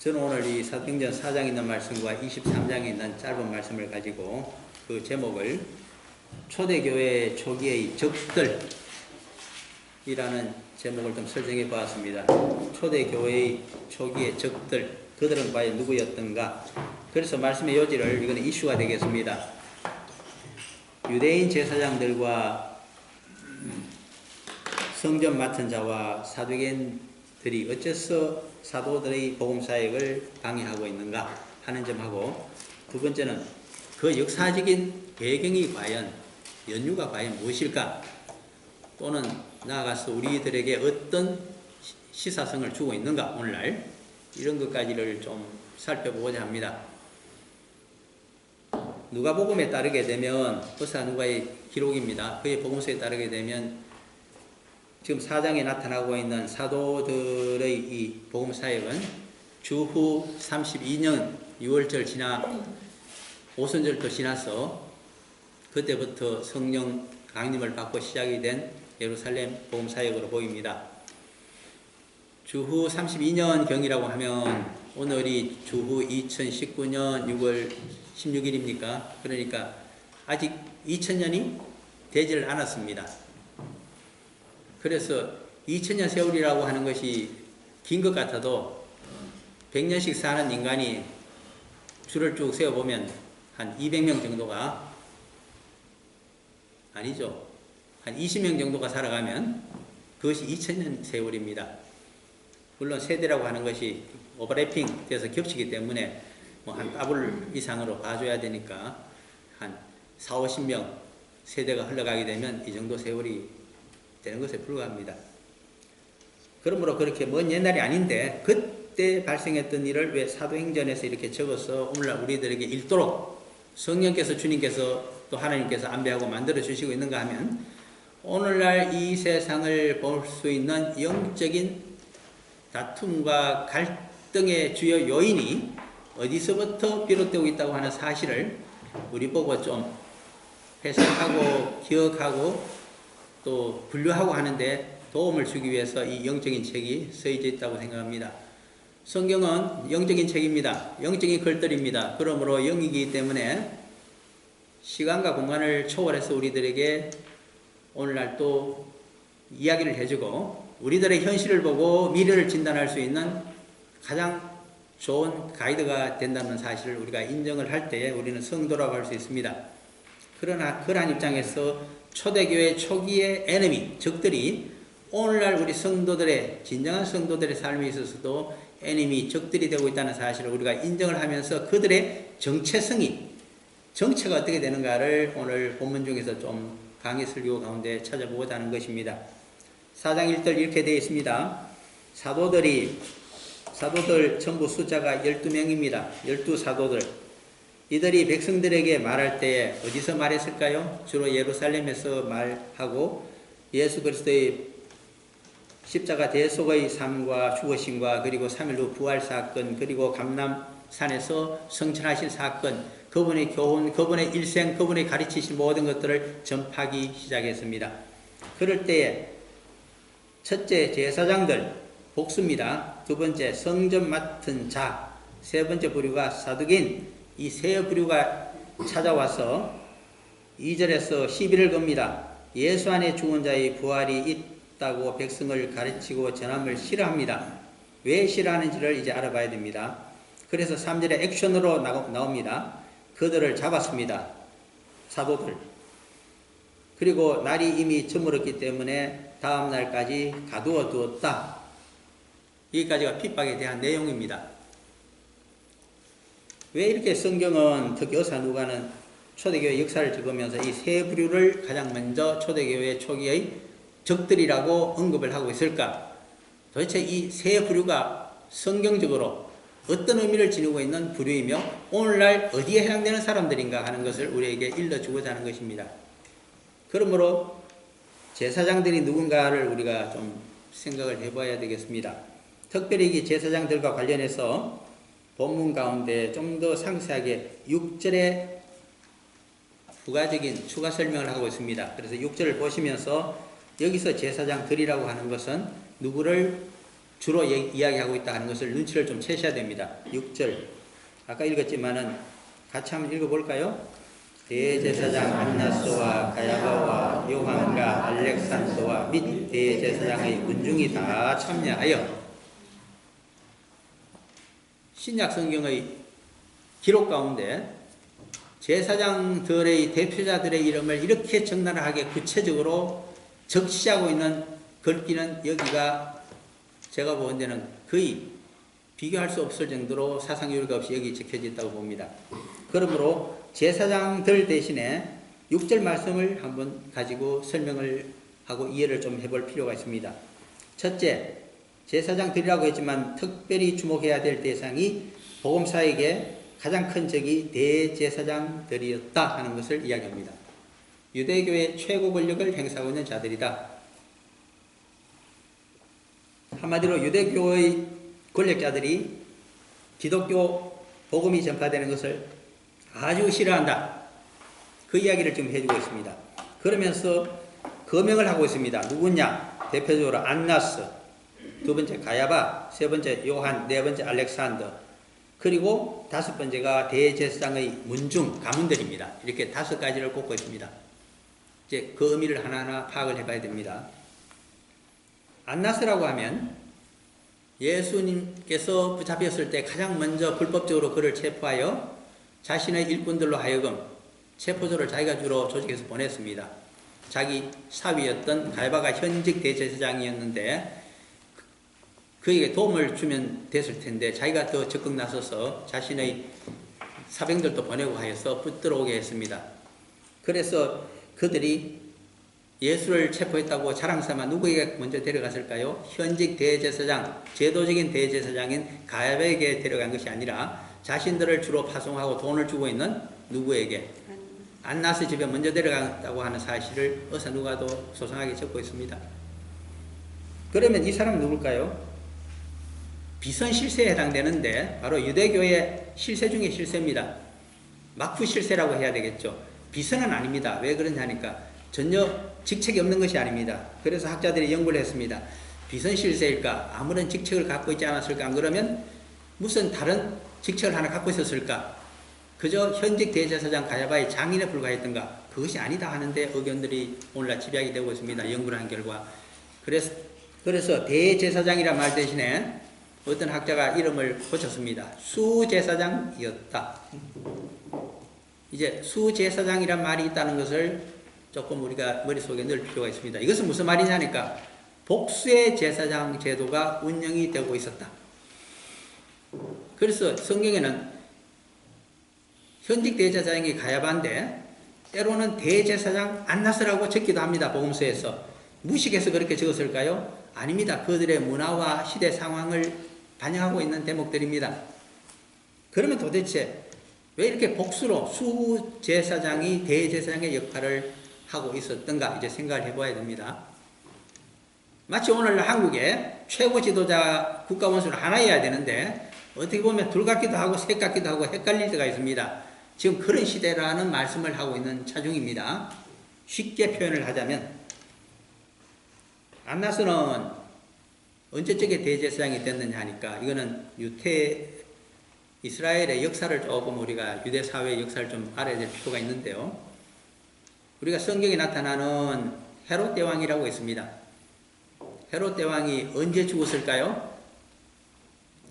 저는 오늘 이 사도행전 4장에 있는 말씀과 23장에 있는 짧은 말씀을 가지고 그 제목을 초대교회 초기의 적들이라는 제목을 좀 설정해 보았습니다. 초대교회의 초기의 적들, 그들은 과연 누구였던가? 그래서 말씀의 요지를, 이거는 이슈가 되겠습니다. 유대인 제사장들과 성전 맡은 자와 사두개인들이 어째서 사도들의 복음사역을 방해하고 있는가 하는 점하고, 두 번째는 그 역사적인 배경이 과연, 연유가 과연 무엇일까, 또는 나아가서 우리들에게 어떤 시사성을 주고 있는가, 오늘날 이런 것까지를 좀 살펴보고자 합니다. 누가복음에 따르게 되면, 버사 누가의 기록입니다. 그의 복음서에 따르게 되면 지금 4장에 나타나고 있는 사도들의 이 복음 사역은 주후 32년 6월절 지나 오순절도 지나서 그때부터 성령 강림을 받고 시작이 된 예루살렘 복음 사역으로 보입니다. 주후 32년경이라고 하면 오늘이 주후 2019년 6월 16일입니까? 그러니까 아직 2000년이 되지를 않았습니다. 그래서 2000년 세월이라고 하는 것이 긴 것 같아도 100년씩 사는 인간이 줄을 쭉 세어보면 한 200명 정도가, 아니죠, 한 20명 정도가 살아가면 그것이 2000년 세월입니다. 물론 세대라고 하는 것이 오버래핑 돼서 겹치기 때문에 뭐 한 더블 이상으로 봐줘야 되니까 한 4, 50명 세대가 흘러가게 되면 이 정도 세월이 되는 것에 불과합니다. 그러므로 그렇게 먼 옛날이 아닌데 그때 발생했던 일을 왜 사도행전에서 이렇게 적어서 오늘날 우리들에게 읽도록 성령께서, 주님께서, 또 하나님께서 안배하고 만들어 주시고 있는가 하면, 오늘날 이 세상을 볼 수 있는 영적인 다툼과 갈등의 주요 요인이 어디서부터 비롯되고 있다고 하는 사실을 우리 보고 좀 해석하고 기억하고 또 분류하고 하는데 도움을 주기 위해서 이 영적인 책이 쓰여져 있다고 생각합니다. 성경은 영적인 책입니다. 영적인 글들입니다. 그러므로 영이기 때문에 시간과 공간을 초월해서 우리들에게 오늘날 또 이야기를 해주고 우리들의 현실을 보고 미래를 진단할 수 있는 가장 좋은 가이드가 된다는 사실을 우리가 인정을 할 때에 우리는 성도라고 할 수 있습니다. 그러나 그러한 입장에서 초대교회 초기의 에너미, 적들이 오늘날 우리 성도들의, 진정한 성도들의 삶에 있어서도 에너미, 적들이 되고 있다는 사실을 우리가 인정을 하면서 그들의 정체성이, 정체가 어떻게 되는가를 오늘 본문 중에서 좀 강의 설교 가운데 찾아보고자 하는 것입니다. 4장 1절 이렇게 되어 있습니다. 사도들 전부 숫자가 12명입니다. 12사도들. 이들이 백성들에게 말할 때 어디서 말했을까요? 주로 예루살렘에서 말하고 예수 그리스도의 십자가 대속의 삶과 죽으심과 그리고 3일 후 부활 사건, 그리고 감람산에서 성천하신 사건, 그분의 교훈, 그분의 일생, 그분의 가르치신 모든 것들을 전파하기 시작했습니다. 그럴 때에 첫째, 제사장들, 복수입니다. 두 번째, 성전 맡은 자, 세 번째 부류가 사두개인, 이 세 부류가 찾아와서 2절에서 11을 겁니다. 예수 안에 죽은 자의 부활이 있다고 백성을 가르치고 전함을 싫어합니다. 왜 싫어하는지를 이제 알아봐야 됩니다. 그래서 3절에 액션으로 나옵니다. 그들을 잡았습니다. 사도들. 그리고 날이 이미 저물었기 때문에 다음 날까지 가두어 두었다. 여기까지가 핍박에 대한 내용입니다. 왜 이렇게 성경은, 특히 여사 누가는 초대교회 역사를 적으면서 이 세 부류를 가장 먼저 초대교회 초기의 적들이라고 언급을 하고 있을까? 도대체 이 세 부류가 성경적으로 어떤 의미를 지니고 있는 부류이며 오늘날 어디에 해당되는 사람들인가 하는 것을 우리에게 일러주고자 하는 것입니다. 그러므로 제사장들이 누군가를 우리가 좀 생각을 해봐야 되겠습니다. 특별히 이 제사장들과 관련해서 본문 가운데 좀 더 상세하게 6절에 부가적인 추가 설명을 하고 있습니다. 그래서 6절을 보시면서 여기서 제사장들이라고 하는 것은 누구를 주로 이야기하고 있다 하는 것을 눈치를 좀 채셔야 됩니다. 6절 아까 읽었지만은 같이 한번 읽어볼까요? 대제사장 안나스와 가야바와 요한과 알렉산더와 및 대제사장의 군중이 다 참여하여 신약 성경의 기록 가운데 제사장들의 대표자들의 이름을 이렇게 적나라하게 구체적으로 적시하고 있는 글귀는 여기가 제가 본 데는 거의 비교할 수 없을 정도로 사상유례가 없이 여기 적혀져 있다고 봅니다. 그러므로 제사장들 대신에 6절 말씀을 한번 가지고 설명을 하고 이해를 좀 해볼 필요가 있습니다. 첫째, 제사장들이라고 했지만 특별히 주목해야 될 대상이 복음사에게 가장 큰 적이 대제사장들이었다 하는 것을 이야기합니다. 유대교의 최고 권력을 행사하고 있는 자들이다. 한마디로 유대교의 권력자들이 기독교 복음이 전파되는 것을 아주 싫어한다. 그 이야기를 지금 해주고 있습니다. 그러면서 거명을 하고 있습니다. 누구냐? 대표적으로 안나스, 두 번째 가야바, 세 번째 요한, 네 번째 알렉산더, 그리고 다섯 번째가 대제사장의 문중, 가문들입니다. 이렇게 5가지를 꼽고 있습니다. 이제 그 의미를 하나하나 파악을 해봐야 됩니다. 안나스라고 하면 예수님께서 붙잡혔을 때 가장 먼저 불법적으로 그를 체포하여 자신의 일꾼들로 하여금 체포조를 자기가 주로 조직해서 보냈습니다. 자기 사위였던 가야바가 현직 대제사장이었는데 그에게 도움을 주면 됐을 텐데 자기가 더 적극 나서서 자신의 사병들도 보내고 하여서 붙들어오게 했습니다. 그래서 그들이 예수를 체포했다고 자랑삼아 누구에게 먼저 데려갔을까요? 현직 대제사장, 제도적인 대제사장인 가야바에게 데려간 것이 아니라 자신들을 주로 파송하고 돈을 주고 있는 누구에게? 안나스 집에 먼저 데려갔다고 하는 사실을 어서 누가도 소상하게 적고 있습니다. 그러면 이 사람은 누굴까요? 비선 실세에 해당되는데 바로 유대교의 실세 중에 실세입니다. 막후 실세라고 해야 되겠죠. 비선은 아닙니다. 왜 그러냐니까 전혀 직책이 없는 것이 아닙니다. 그래서 학자들이 연구를 했습니다. 비선 실세일까? 아무런 직책을 갖고 있지 않았을까? 안 그러면 무슨 다른 직책을 하나 갖고 있었을까? 그저 현직 대제사장 가야바의 장인에 불과했던가? 그것이 아니다 하는데 의견들이 오늘날 집약이 되고 있습니다. 연구를 한 결과. 그래서 대제사장이란 말 대신에 어떤 학자가 이름을 고쳤습니다. 수제사장이었다. 이제 수제사장이란 말이 있다는 것을 조금 우리가 머릿속에 넣을 필요가 있습니다. 이것은 무슨 말이냐니까 복수의 제사장 제도가 운영이 되고 있었다. 그래서 성경에는 현직 대제사장이 가야바인데 때로는 대제사장 안나스라고 적기도 합니다. 복음서에서. 무식해서 그렇게 적었을까요? 아닙니다. 그들의 문화와 시대 상황을 반영하고 있는 대목들입니다. 그러면 도대체 왜 이렇게 복수로 수제사장이 대제사장의 역할을 하고 있었던가 이제 생각을 해봐야 됩니다. 마치 오늘날 한국에 최고 지도자 국가원수는 하나여야 되는데 어떻게 보면 둘 같기도 하고 셋 같기도 하고 헷갈릴 때가 있습니다. 지금 그런 시대라는 말씀을 하고 있는 차중입니다. 쉽게 표현을 하자면 안나스는 언제적에 대제사장이 됐느냐 하니까 이거는 이스라엘의 역사를 조금 우리가 유대 사회의 역사를 좀 알아야 될 필요가 있는데요. 우리가 성경에 나타나는 헤롯 대왕이라고 있습니다. 헤롯 대왕이 언제 죽었을까요?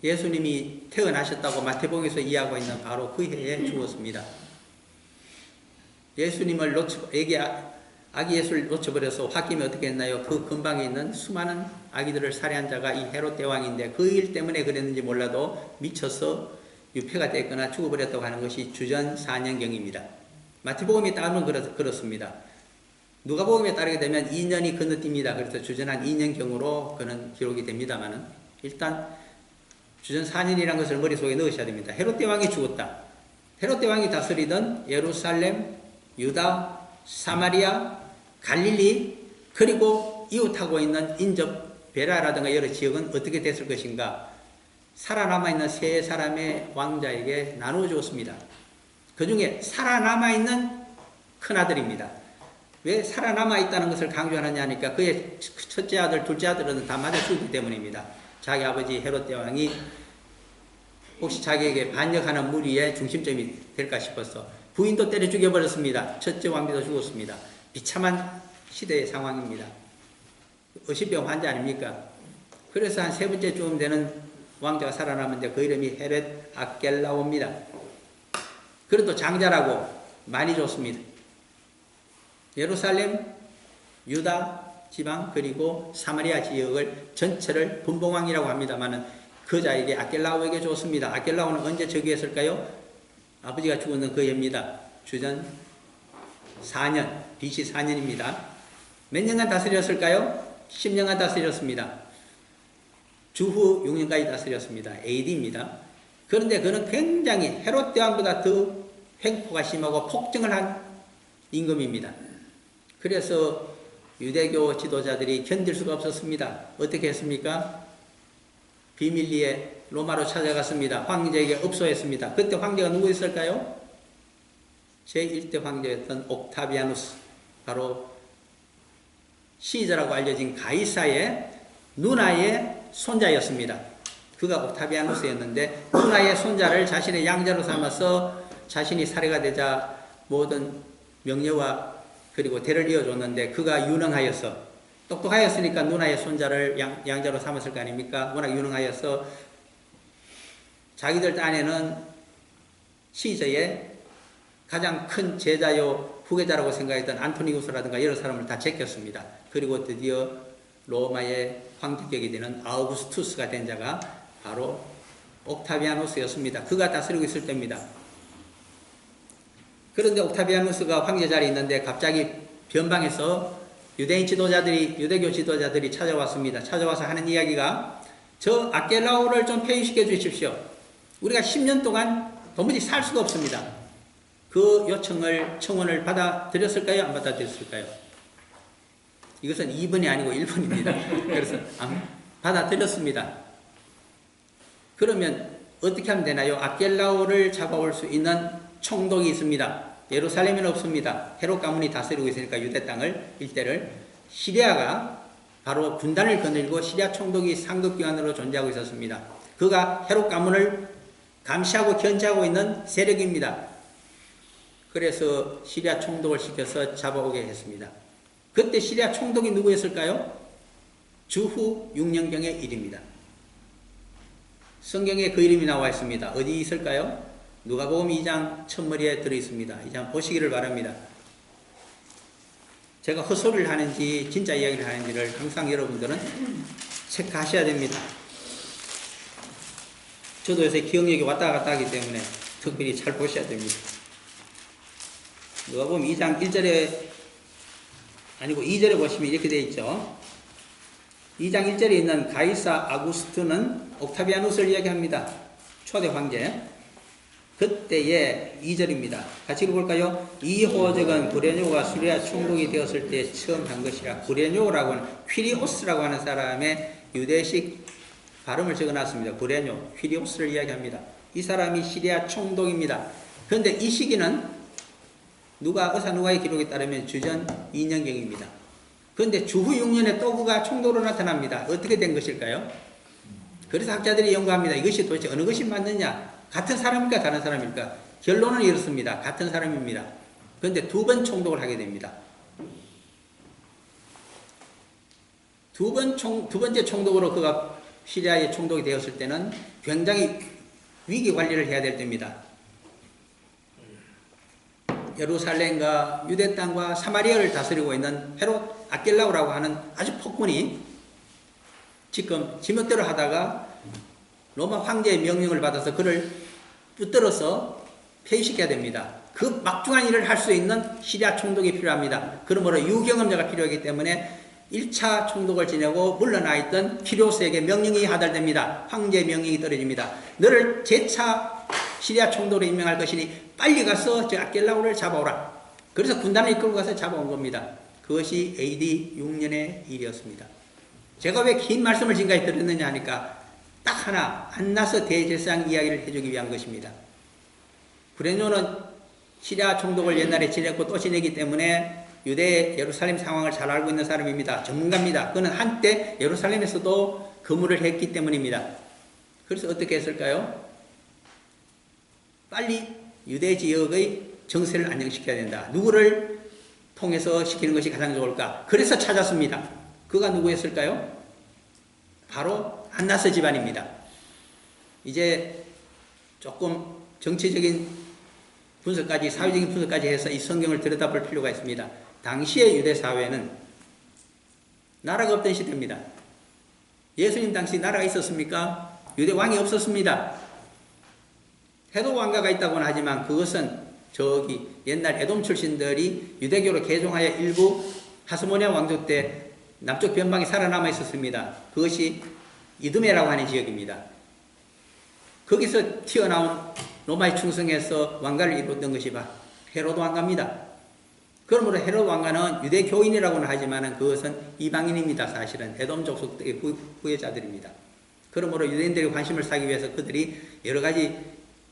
예수님이 태어나셨다고 마태복음에서 이야기하고 있는 바로 그 해에 죽었습니다. 예수님을 아기 예수를 놓쳐버려서 홧김에 어떻게 했나요? 그 근방에 있는 수많은 아기들을 살해한 자가 이 헤롯 대왕인데 그 일 때문에 그랬는지 몰라도 미쳐서 유폐가 됐거나 죽어버렸다고 하는 것이 주전 4년경입니다. 마태복음에 따르면 그렇습니다. 누가복음에 따르게 되면 2년이 건너뜁니다. 그래서 주전 한 2년경으로 그는 기록이 됩니다만은 일단 주전 4년이라는 것을 머릿속에 넣으셔야 됩니다. 헤롯 대왕이 죽었다. 헤롯 대왕이 다스리던 예루살렘, 유다, 사마리아, 갈릴리 그리고 이웃하고 있는 인접 베라라든가 여러 지역은 어떻게 됐을 것인가? 살아남아있는 세 사람의 왕자에게 나누어 주었습니다. 그 중에 살아남아있는 큰아들입니다. 왜 살아남아있다는 것을 강조하느냐 하니까 그의 첫째 아들, 둘째 아들은 다 맞아 죽기 때문입니다. 자기 아버지 헤롯 대왕이 혹시 자기에게 반역하는 무리의 중심점이 될까 싶어서 부인도 때려 죽여버렸습니다. 첫째 왕비도 죽었습니다. 비참한 시대의 상황입니다. 의식병 환자 아닙니까? 그래서 한 세 번째쯤 되는 왕자가 살아남았는데 그 이름이 헤롯 아켈라오입니다. 그래도 장자라고 많이 줬습니다. 예루살렘, 유다 지방 그리고 사마리아 지역을 전체를 분봉왕이라고 합니다마는 그 자에게 아켈라오에게 줬습니다. 아켈라오는 언제 즉위했을까요? 아버지가 죽었는 그 해입니다. 주전 4년, BC 4년입니다. 몇 년간 다스렸을까요? 10년간 다스렸습니다. 주후 6년까지 다스렸습니다. AD입니다. 그런데 그는 굉장히 헤롯 대왕보다 더 횡포가 심하고 폭정을 한 임금입니다. 그래서 유대교 지도자들이 견딜 수가 없었습니다. 어떻게 했습니까? 비밀리에 로마로 찾아갔습니다. 황제에게 업소했습니다. 그때 황제가 누구였을까요? 제1대 황제였던 옥타비아누스, 바로 시저라고 알려진 가이사의 누나의 손자였습니다. 그가 옥타비아누스였는데 누나의 손자를 자신의 양자로 삼아서 자신이 살해가 되자 모든 명예와 그리고 대를 이어줬는데 그가 유능하여서 똑똑하였으니까 누나의 손자를 양자로 삼았을 거 아닙니까? 워낙 유능하여서 자기들 딴에는 시저의 가장 큰 제자요 후계자라고 생각했던 안토니우스라든가 여러 사람을 다 제꼈습니다. 그리고 드디어 로마의 황제격이 되는 아우구스투스가 된 자가 바로 옥타비아누스였습니다. 그가 다스리고 있을 때입니다. 그런데 옥타비아누스가 황제 자리에 있는데 갑자기 변방에서 유대인 지도자들이, 유대교 지도자들이 찾아왔습니다. 찾아와서 하는 이야기가 저 아켈라오를 좀 폐위시켜 주십시오. 우리가 10년 동안 도무지 살 수가 없습니다. 그 청원을 받아들였을까요? 안 받아들였을까요? 이것은 2번이 아니고 1번입니다. 그래서 받아들였습니다. 그러면 어떻게 하면 되나요? 아켈라오를 잡아올 수 있는 총독이 있습니다. 예루살렘에는 없습니다. 헤롯 가문이 다스리고 있으니까 유대 땅을 일대를 시리아가 바로 군단을 거느리고 시리아 총독이 상급기관으로 존재하고 있었습니다. 그가 헤롯 가문을 감시하고 견제하고 있는 세력입니다. 그래서 시리아 총독을 시켜서 잡아오게 했습니다. 그때 시리아 총독이 누구였을까요? 주후 6년경의 일입니다. 성경에 그 이름이 나와 있습니다. 어디 있을까요? 누가복음 2장 첫머리에 들어있습니다. 이 장 보시기를 바랍니다. 제가 헛소리를 하는지 진짜 이야기를 하는지를 항상 여러분들은 체크하셔야 됩니다. 저도 요새 기억력이 왔다 갔다 하기 때문에 특별히 잘 보셔야 됩니다. 누가복음 2장 1절에 아니고 2절에 보시면 이렇게 되어 있죠. 2장 1절에 있는 가이사 아구스투는 옥타비아누스를 이야기합니다. 초대 황제. 그때의 2절입니다. 같이 읽어볼까요? 이 호적은 구레뇨가 수리아 총독이 되었을 때 처음 한 것이라. 구레뇨라고 하는 퀴리오스라고 하는 사람의 유대식 발음을 적어놨습니다. 구레뇨, 퀴리오스를 이야기합니다. 이 사람이 시리아 총독입니다. 그런데 이 시기는 누가의 기록에 따르면 주전 2년경입니다. 그런데 주후 6년에 또 그가 총독으로 나타납니다. 어떻게 된 것일까요? 그래서 학자들이 연구합니다. 이것이 도대체 어느 것이 맞느냐? 같은 사람일까 다른 사람일까? 결론은 이렇습니다. 같은 사람입니다. 그런데 두 번 총독을 하게 됩니다. 두 번째 총독으로 그가 시리아의 총독이 되었을 때는 굉장히 위기 관리를 해야 될 때입니다. 예루살렘과 유대 땅과 사마리아를 다스리고 있는 헤롯 아켈라오라고 하는 아주 폭군이 지금 지멋대로 하다가 로마 황제의 명령을 받아서 그를 붙들어서 폐위시켜야 됩니다. 그 막중한 일을 할 수 있는 시리아 총독이 필요합니다. 그러므로 유경험자가 필요하기 때문에 1차 총독을 지내고 물러나 있던 퀴리오스에게 명령이 하달됩니다. 황제의 명령이 떨어집니다. 너를 재차 시리아 총독으로 임명할 것이니 빨리 가서 저 아켈라오를 잡아오라. 그래서 군단을 이끌고 가서 잡아온 겁니다. 그것이 AD 6년의 일이었습니다. 제가 왜 긴 말씀을 지금까지 드렸느냐 하니까 딱 하나 안나서 대제사장 이야기를 해주기 위한 것입니다. 구레뇨는 시리아 총독을 옛날에 지냈고 또 지내기 때문에 유대 예루살렘 상황을 잘 알고 있는 사람입니다. 전문가입니다. 그는 한때 예루살렘에서도 근무를 했기 때문입니다. 그래서 어떻게 했을까요? 빨리 유대 지역의 정세를 안정시켜야 된다. 누구를 통해서 시키는 것이 가장 좋을까? 그래서 찾았습니다. 그가 누구였을까요? 바로 안나스 집안입니다. 이제 조금 정치적인 분석까지, 사회적인 분석까지 해서 이 성경을 들여다볼 필요가 있습니다. 당시의 유대 사회는 나라가 없던 시대입니다. 예수님 당시 나라가 있었습니까? 유대 왕이 없었습니다. 헤롯 왕가가 있다고는 하지만 그것은 저기 옛날 에돔 출신들이 유대교로 개종하여 일부 하스모니아 왕조 때 남쪽 변방에 살아남아 있었습니다. 그것이 이두메라고 하는 지역입니다. 거기서 튀어나온 로마에 충성해서 왕가를 이루었던 것이 헤롯 왕가입니다. 그러므로 헤롯 왕가는 유대교인이라고는 하지만 그것은 이방인입니다. 사실은 에돔 족속의 후예자들입니다. 그러므로 유대인들의 관심을 사기 위해서 그들이 여러 가지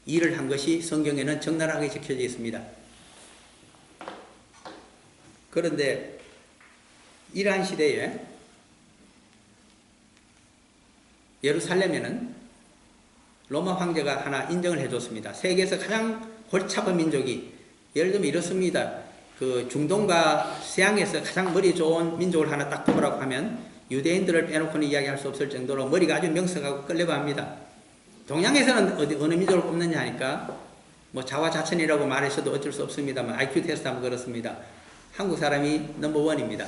일을 한 것이 성경에는 적나라하게 적혀져 있습니다. 그런데 이러한 시대에 예루살렘에는 로마 황제가 하나 인정을 해줬습니다. 세계에서 가장 골치 아픈 민족이, 예를 들면 이렇습니다. 그 중동과 서양에서 가장 머리 좋은 민족을 하나 딱 뽑으라고 하면 유대인들을 빼놓고는 이야기할 수 없을 정도로 머리가 아주 명석하고 끌려갑니다. 동양에서는 어느 민족을 뽑느냐 하니까 뭐 자화자찬이라고 말해서도 어쩔 수 없습니다만 IQ 테스트하면 그렇습니다. 한국 사람이 넘버원입니다.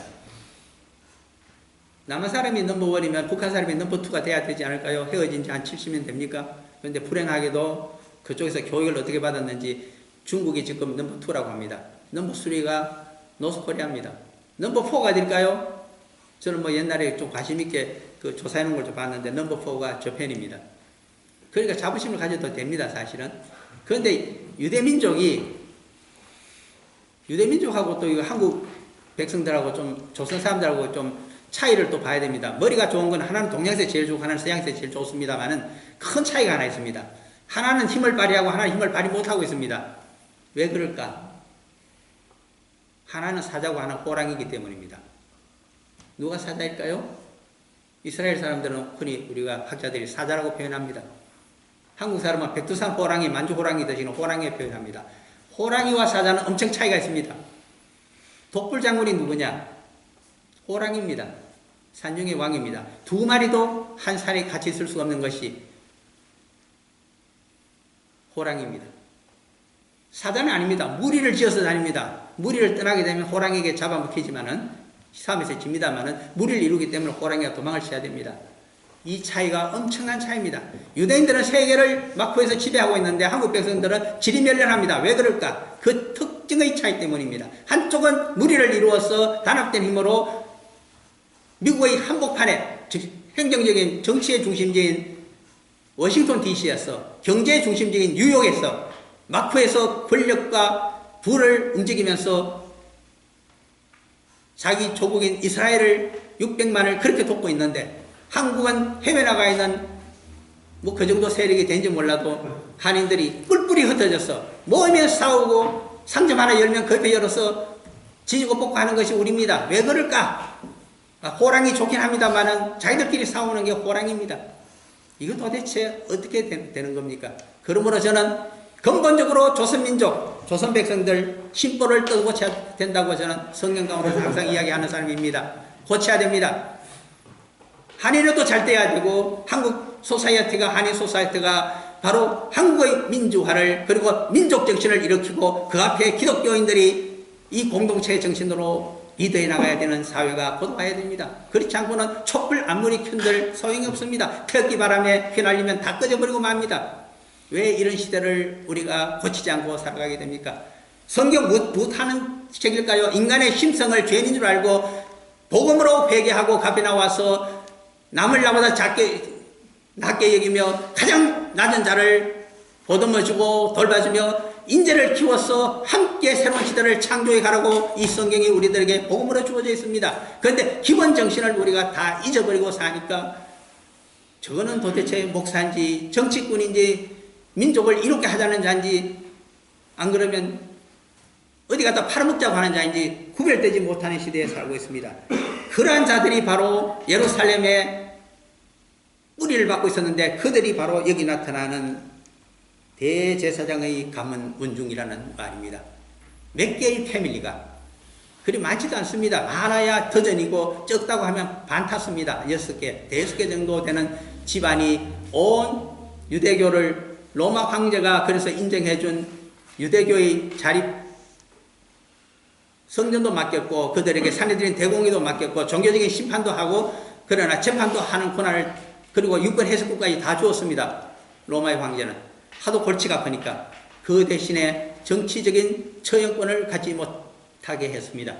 남한 사람이 넘버원이면 북한 사람이 넘버2가 돼야 되지 않을까요? 헤어진 지 한 70년 됩니까? 그런데 불행하게도 그쪽에서 교육을 어떻게 받았는지 중국이 지금 넘버2라고 합니다. 넘버3가 노스코리아입니다. 넘버4가 될까요? 저는 뭐 옛날에 좀 관심있게 그 조사해 놓은 걸 좀 봤는데 넘버4가 저편입니다. 그러니까 자부심을 가져도 됩니다, 사실은. 그런데 유대민족하고 또 이거 한국 백성들하고 좀 조선 사람들하고 좀 차이를 또 봐야 됩니다. 머리가 좋은 건 하나는 동양에서 제일 좋고 하나는 서양에서 제일 좋습니다만은 큰 차이가 하나 있습니다. 하나는 힘을 발휘하고 하나는 힘을 발휘 못하고 있습니다. 왜 그럴까? 하나는 사자고 하나는 호랑이기 때문입니다. 누가 사자일까요? 이스라엘 사람들은 흔히 우리가 학자들이 사자라고 표현합니다. 한국 사람은 백두산 호랑이, 만주 호랑이 드시는 호랑이에 표현합니다. 호랑이와 사자는 엄청 차이가 있습니다. 독불 장군이 누구냐? 호랑이입니다. 산중의 왕입니다. 두 마리도 한 산에 같이 있을 수가 없는 것이 호랑이입니다. 사자는 아닙니다. 무리를 지어서 다닙니다. 무리를 떠나게 되면 호랑이에게 잡아먹히지만은 싸움에서 집니다만은 무리를 이루기 때문에 호랑이가 도망을 쳐야 됩니다. 이 차이가 엄청난 차이입니다. 유대인들은 세계를 막후에서 지배하고 있는데 한국 백성들은 지리멸렬합니다. 왜 그럴까? 그 특징의 차이 때문입니다. 한쪽은 무리를 이루어서 단합된 힘으로 미국의 한복판에 행정적인 정치의 중심지인 워싱턴 DC에서 경제의 중심지인 뉴욕에서 막후에서 권력과 부를 움직이면서 자기 조국인 이스라엘을 600만을 그렇게 돕고 있는데 한국은 해외 나가 있는 뭐 그 정도 세력이 된지 몰라도 한인들이 뿔뿔이 흩어져서 모이면 싸우고 상점 하나 열면 그 옆에 열어서 지지고 뽑고 하는 것이 우리입니다. 왜 그럴까? 호랑이 좋긴 합니다만은 자기들끼리 싸우는 게 호랑이입니다. 이거 도대체 어떻게 되는 겁니까? 그러므로 저는 근본적으로 조선민족, 조선 백성들 심보를 떠고쳐야 된다고 저는 성경 가운데서 항상 이야기하는 사람입니다. 고쳐야 됩니다. 한인어도 잘 돼야 되고 한국 소사이어티가, 한인 소사이어티가 바로 한국의 민주화를 그리고 민족 정신을 일으키고 그 앞에 기독교인들이 이 공동체의 정신으로 리드해 나가야 되는 사회가 곧 와야 됩니다. 그렇지 않고는 촛불 아무리 켠들 소용이 없습니다. 태극기 바람에 휘날리면 다 꺼져버리고 맙니다. 왜 이런 시대를 우리가 고치지 않고 살아가게 됩니까? 성경 무엇하는 책일까요? 인간의 심성을 죄인인 줄 알고 복음으로 회개하고 값에 나와서 남을 나보다 낮게 여기며 가장 낮은 자를 보듬어주고 돌봐주며 인재를 키워서 함께 새로운 시대를 창조해 가라고 이 성경이 우리들에게 복음으로 주어져 있습니다. 그런데 기본 정신을 우리가 다 잊어버리고 사니까 저거는 도대체 목사인지 정치꾼인지 민족을 이롭게 하자는 자인지 안 그러면 어디 가다 팔아먹자고 하는 자인지 구별되지 못하는 시대에 살고 있습니다. 그러한 자들이 바로 예루살렘에 뿌리를 받고 있었는데 그들이 바로 여기 나타나는 대제사장의 가문 문중이라는 말입니다. 몇 개의 패밀리가 그리 많지도 않습니다. 많아야 더전이고 적다고 하면 반 탔습니다. 6개, 5개 정도 되는 집안이 온 유대교를 로마 황제가 그래서 인정해준 유대교의 자립 성전도 맡겼고 그들에게 사내들인 대공의도 맡겼고 종교적인 심판도 하고 그러나 재판도 하는 권한을 그리고 유권 해석권까지 다 주었습니다. 로마의 황제는 하도 골치가 아프니까 그 대신에 정치적인 처형권을 갖지 못하게 했습니다.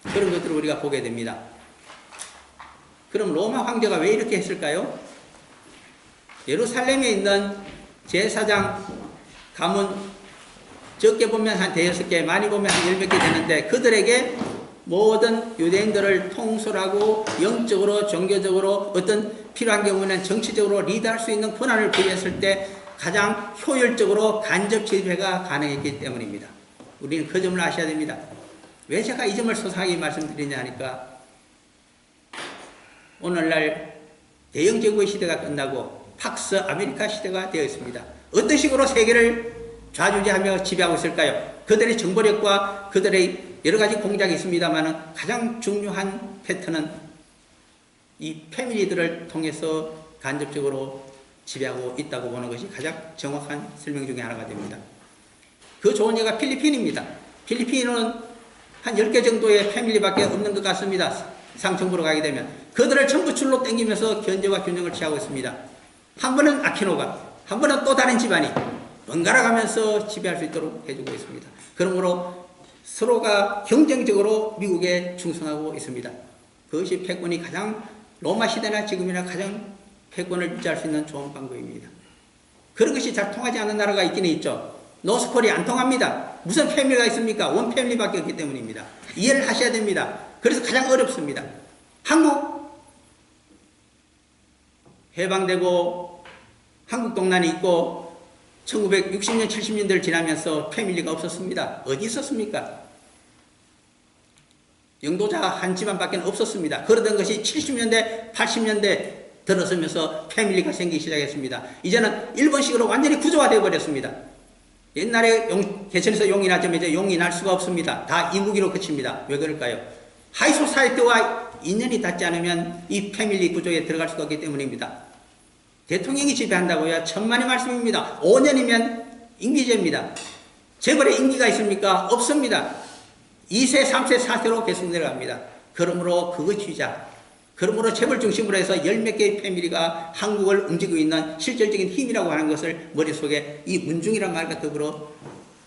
그런 것들을 우리가 보게 됩니다. 그럼 로마 황제가 왜 이렇게 했을까요? 예루살렘에 있는 제사장 가문 적게 보면 한 5개, 많이 보면 한 10몇 개 되는데 그들에게 모든 유대인들을 통솔하고 영적으로 종교적으로 어떤 필요한 경우는 정치적으로 리드할 수 있는 권한을 부여했을 때 가장 효율적으로 간접 지배가 가능했기 때문입니다. 우리는 그 점을 아셔야 됩니다. 왜 제가 이 점을 소상하게 말씀드리냐 하니까 오늘날 대영 제국의 시대가 끝나고 팍스 아메리카 시대가 되어 있습니다. 어떤 식으로 세계를 좌지우지하며 지배하고 있을까요? 그들의 정보력과 그들의 여러 가지 공작이 있습니다만 가장 중요한 패턴은 이 패밀리들을 통해서 간접적으로 지배하고 있다고 보는 것이 가장 정확한 설명 중에 하나가 됩니다. 그 좋은 예가 필리핀입니다. 필리핀은 한 10개 정도의 패밀리밖에 없는 것 같습니다. 상층부로 가게 되면 그들을 전부 줄로 당기면서 견제와 균형을 취하고 있습니다. 한 번은 아키노가, 한 번은 또 다른 집안이 번갈아 가면서 지배할 수 있도록 해주고 있습니다. 그러므로 서로가 경쟁적으로 미국에 충성하고 있습니다. 그것이 패권이 가장 로마 시대나 지금이나 가장 패권을 유지할 수 있는 좋은 방법입니다. 그런 것이 잘 통하지 않는 나라가 있기는 있죠. 노스콜이 안 통합니다. 무슨 패밀리가 있습니까? 원 패밀리밖에 없기 때문입니다. 이해를 하셔야 됩니다. 그래서 가장 어렵습니다. 한국 해방되고 한국 동란이 있고 1960년 70년대를 지나면서 패밀리가 없었습니다. 어디 있었습니까? 영도자 한 집안밖에 없었습니다. 그러던 것이 70년대 80년대 들어서면서 패밀리가 생기기 시작했습니다. 이제는 일본식으로 완전히 구조화되어 버렸습니다. 옛날에 개천에서 용이 나자면 이제 용이 날 수가 없습니다. 다 이무기로 그칩니다. 왜 그럴까요? 하이소사이트와 인연이 닿지 않으면 이 패밀리 구조에 들어갈 수가 없기 때문입니다. 대통령이 지배한다고야 천만의 말씀입니다. 5년이면 임기제입니다. 재벌에 임기가 있습니까? 없습니다. 2세, 3세, 4세로 계속 내려갑니다. 그러므로 그것주의자, 그러므로 재벌 중심으로 해서 10몇 개의 패밀리가 한국을 움직이고 있는 실질적인 힘이라고 하는 것을 머릿속에 이 문중이란 말과 더불어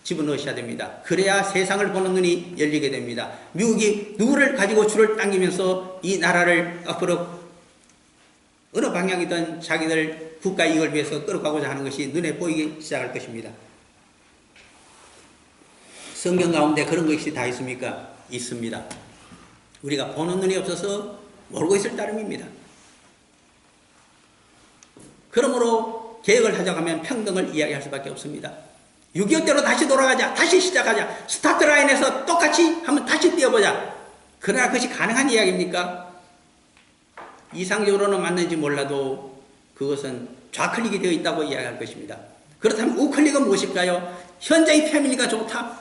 집어넣으셔야 됩니다. 그래야 세상을 보는 눈이 열리게 됩니다. 미국이 누구를 가지고 줄을 당기면서 이 나라를 앞으로 어느 방향이든 자기들 국가 이익을 위해서 끌어가고자 하는 것이 눈에 보이기 시작할 것입니다. 성경 가운데 그런 것이 다 있습니까? 있습니다. 우리가 보는 눈이 없어서 모르고 있을 따름입니다. 그러므로 개혁을 하자고 하면 평등을 이야기할 수밖에 없습니다. 6.25때로 다시 돌아가자. 다시 시작하자. 스타트 라인에서 똑같이 한번 다시 뛰어보자. 그러나 그것이 가능한 이야기입니까? 이상적으로는 맞는지 몰라도 그것은 좌클릭이 되어 있다고 이야기할 것입니다. 그렇다면 우클릭은 무엇일까요? 현재의 패밀리가 좋다.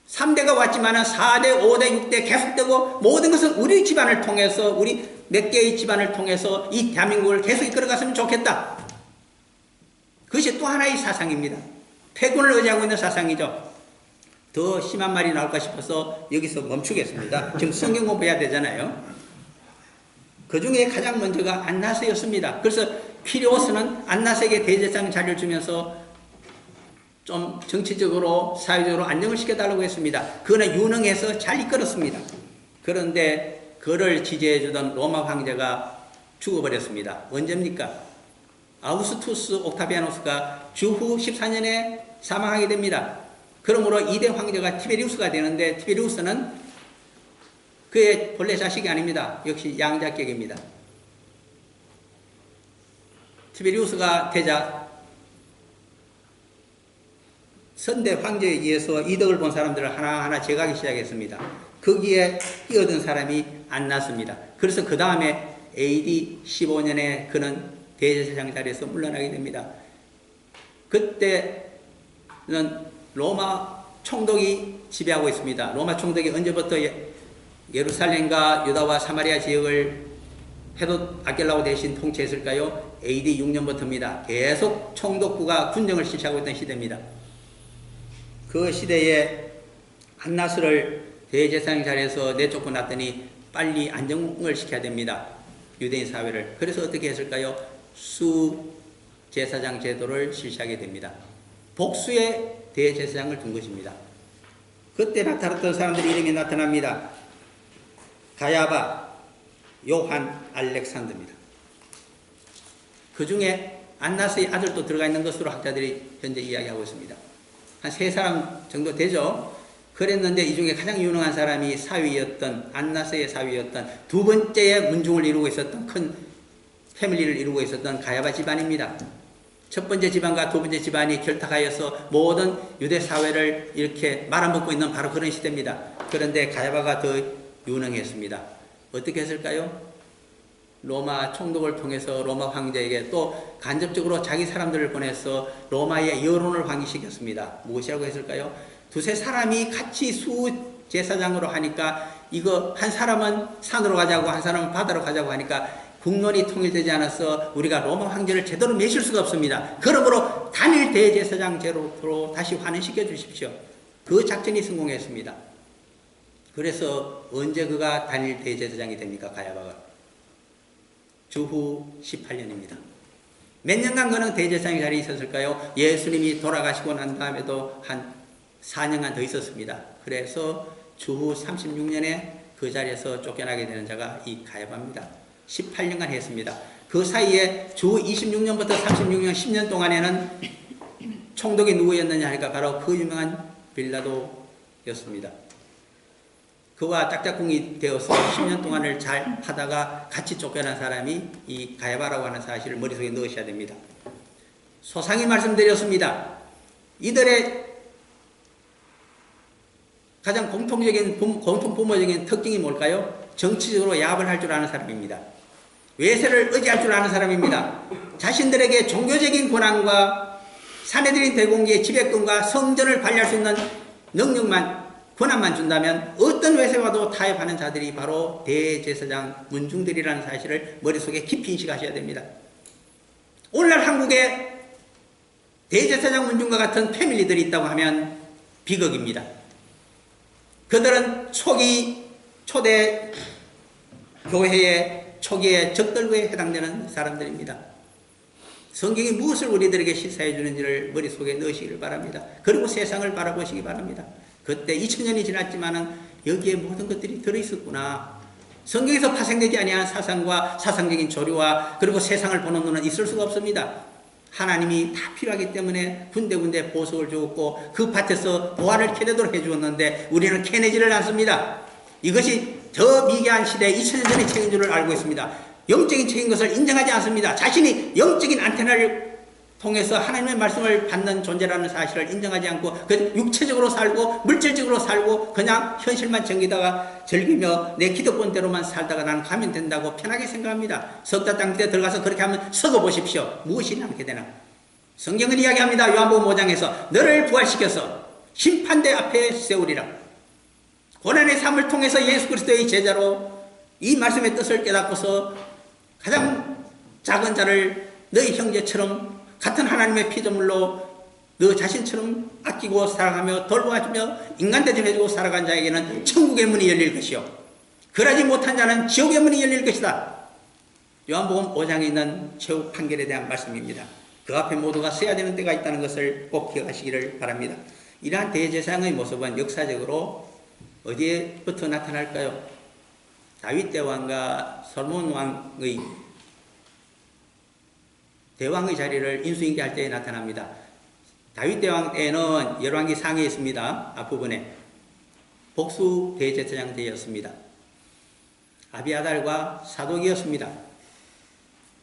3대가 왔지만 4대, 5대, 6대 계속되고 모든 것은 우리 집안을 통해서 우리 몇 개의 집안을 통해서 이 대한민국을 계속 이끌어갔으면 좋겠다. 그것이 또 하나의 사상입니다. 패권을 의지하고 있는 사상이죠. 더 심한 말이 나올까 싶어서 여기서 멈추겠습니다. 지금 성경 공부해야 되잖아요. 그 중에 가장 먼저가 안나세였습니다. 그래서 피리오스는 안나세에게 대제사장 자리를 주면서 좀 정치적으로 사회적으로 안정을 시켜달라고 했습니다. 그는 유능해서 잘 이끌었습니다. 그런데 그를 지지해주던 로마 황제가 죽어버렸습니다. 언제입니까? 아우구스투스 옥타비아누스가 주후 14년에 사망하게 됩니다. 그러므로 2대 황제가 티베리우스가 되는데 티베리우스는 그의 본래 자식이 아닙니다. 역시 양자격입니다. 티베리우스가 되자 선대 황제에 의해서 이덕을 본 사람들을 하나하나 제거하기 시작했습니다. 거기에 끼어든 사람이 안나스입니다. 그래서 그 다음에 AD 15년에 그는 대제사장 자리에서 물러나게 됩니다. 그때는 로마 총독이 지배하고 있습니다. 로마 총독이 언제부터 예루살렘과 유다와 사마리아 지역을 헤롯 아겔라오 대신 통치했을까요? AD 6년부터입니다. 계속 총독부가 군정을 실시하고 있던 시대입니다. 그 시대에 안나스를 대제사장 자리에서 내쫓고 났더니 빨리 안정을 시켜야 됩니다. 유대인 사회를. 그래서 어떻게 했을까요? 수제사장 제도를 실시하게 됩니다. 복수의 대제사장을 둔 것입니다. 그때 나타났던 사람들의 이름이 나타납니다. 가야바, 요한, 알렉산더입니다. 그 중에 안나스의 아들도 들어가 있는 것으로 학자들이 현재 이야기하고 있습니다. 한 3사람 정도 되죠. 그랬는데 이 중에 가장 유능한 사람이 사위였던, 안나스의 사위였던 두 번째의 문중을 이루고 있었던, 큰 패밀리를 이루고 있었던 가야바 집안입니다. 첫 번째 집안과 두 번째 집안이 결탁하여서 모든 유대 사회를 이렇게 말아먹고 있는 바로 그런 시대입니다. 그런데 가야바가 더 유능했습니다. 어떻게 했을까요? 로마 총독을 통해서 로마 황제에게 또 간접적으로 자기 사람들을 보내서 로마의 여론을 환기시켰습니다. 무엇이라고 했을까요? 두세 사람이 같이 수제사장으로 하니까 이거 한 사람은 산으로 가자고 한 사람은 바다로 가자고 하니까 국론이 통일되지 않아서 우리가 로마 황제를 제대로 매실 수가 없습니다. 그러므로 단일 대제사장 제도로 다시 환원시켜 주십시오. 그 작전이 성공했습니다. 그래서 언제 그가 단일 대제사장이 됩니까? 가야바가. 주후 18년입니다. 몇 년간 그는 대제사장 자리에 있었을까요? 예수님이 돌아가시고 난 다음에도 한 4년간 더 있었습니다. 그래서 주후 36년에 그 자리에서 쫓겨나게 되는 자가 이 가야바입니다. 18년간 했습니다. 그 사이에 주 26년부터 36년 10년 동안에는 총독이 누구였느냐 하니까 바로 그 유명한 빌라도였습니다. 그와 짝짝꿍이 되어서 10년 동안을 잘 하다가 같이 쫓겨난 사람이 이 가야바라고 하는 사실을 머릿속에 넣으셔야 됩니다. 소상히 말씀드렸습니다. 이들의 가장 공통부모적인 특징이 뭘까요? 정치적으로 야합을 할 줄 아는 사람입니다. 외세를 의지할 줄 아는 사람입니다. 자신들에게 종교적인 권한과 사내들인 대공기의 지배권과 성전을 관리할 수 있는 능력만, 권한만 준다면 어떤 외세와도 타협하는 자들이 바로 대제사장 문중들이라는 사실을 머릿속에 깊이 인식하셔야 됩니다. 오늘날 한국에 대제사장 문중과 같은 패밀리들이 있다고 하면 비극입니다. 그들은 초대 교회의 초기의 적들과에 해당되는 사람들입니다. 성경이 무엇을 우리들에게 시사해 주는지를 머릿속에 넣으시기를 바랍니다. 그리고 세상을 바라보시기 바랍니다. 그때 2000년이 지났지만은 여기에 모든 것들이 들어있었구나. 성경에서 파생되지 아니한 사상과 사상적인 조류와 그리고 세상을 보는 눈은 있을 수가 없습니다. 하나님이 다 필요하기 때문에 군데군데 보석을 주었고 그 밭에서 보화를 캐내도록 해주었는데 우리는 캐내지를 않습니다. 이것이 더 미개한 시대 2000년 전의 책인 줄을 알고 있습니다. 영적인 책인 것을 인정하지 않습니다. 자신이 영적인 안테나를 통해서 하나님의 말씀을 받는 존재라는 사실을 인정하지 않고 그 육체적으로 살고 물질적으로 살고 그냥 현실만 즐기며 내 기득권대로만 살다가 나는 가면 된다고 편하게 생각합니다. 석자 땅길에 들어가서 그렇게 하면 썩어 보십시오. 무엇이 남게 되나? 성경은 이야기합니다. 요한복음 5장에서 너를 부활시켜서 심판대 앞에 세우리라. 고난의 삶을 통해서 예수 그리스도의 제자로 이 말씀의 뜻을 깨닫고서 가장 작은 자를 너희 형제처럼 같은 하나님의 피조물로 너 자신처럼 아끼고 사랑하며 돌보아주며 인간대접 해주고 살아간 자에게는 천국의 문이 열릴 것이요 그러지 못한 자는 지옥의 문이 열릴 것이다. 요한복음 5장에 있는 최후 판결에 대한 말씀입니다. 그 앞에 모두가 서야 되는 때가 있다는 것을 꼭 기억하시기를 바랍니다. 이러한 대제사장의 모습은 역사적으로 어디에부터 나타날까요? 다윗 대왕과 솔몬 왕의 대왕의 자리를 인수인계할 때에 나타납니다. 다윗 대왕 때에는 열왕기 상에 있습니다. 앞부분에 복수 대제사장 때였습니다. 아비아달과 사독이었습니다.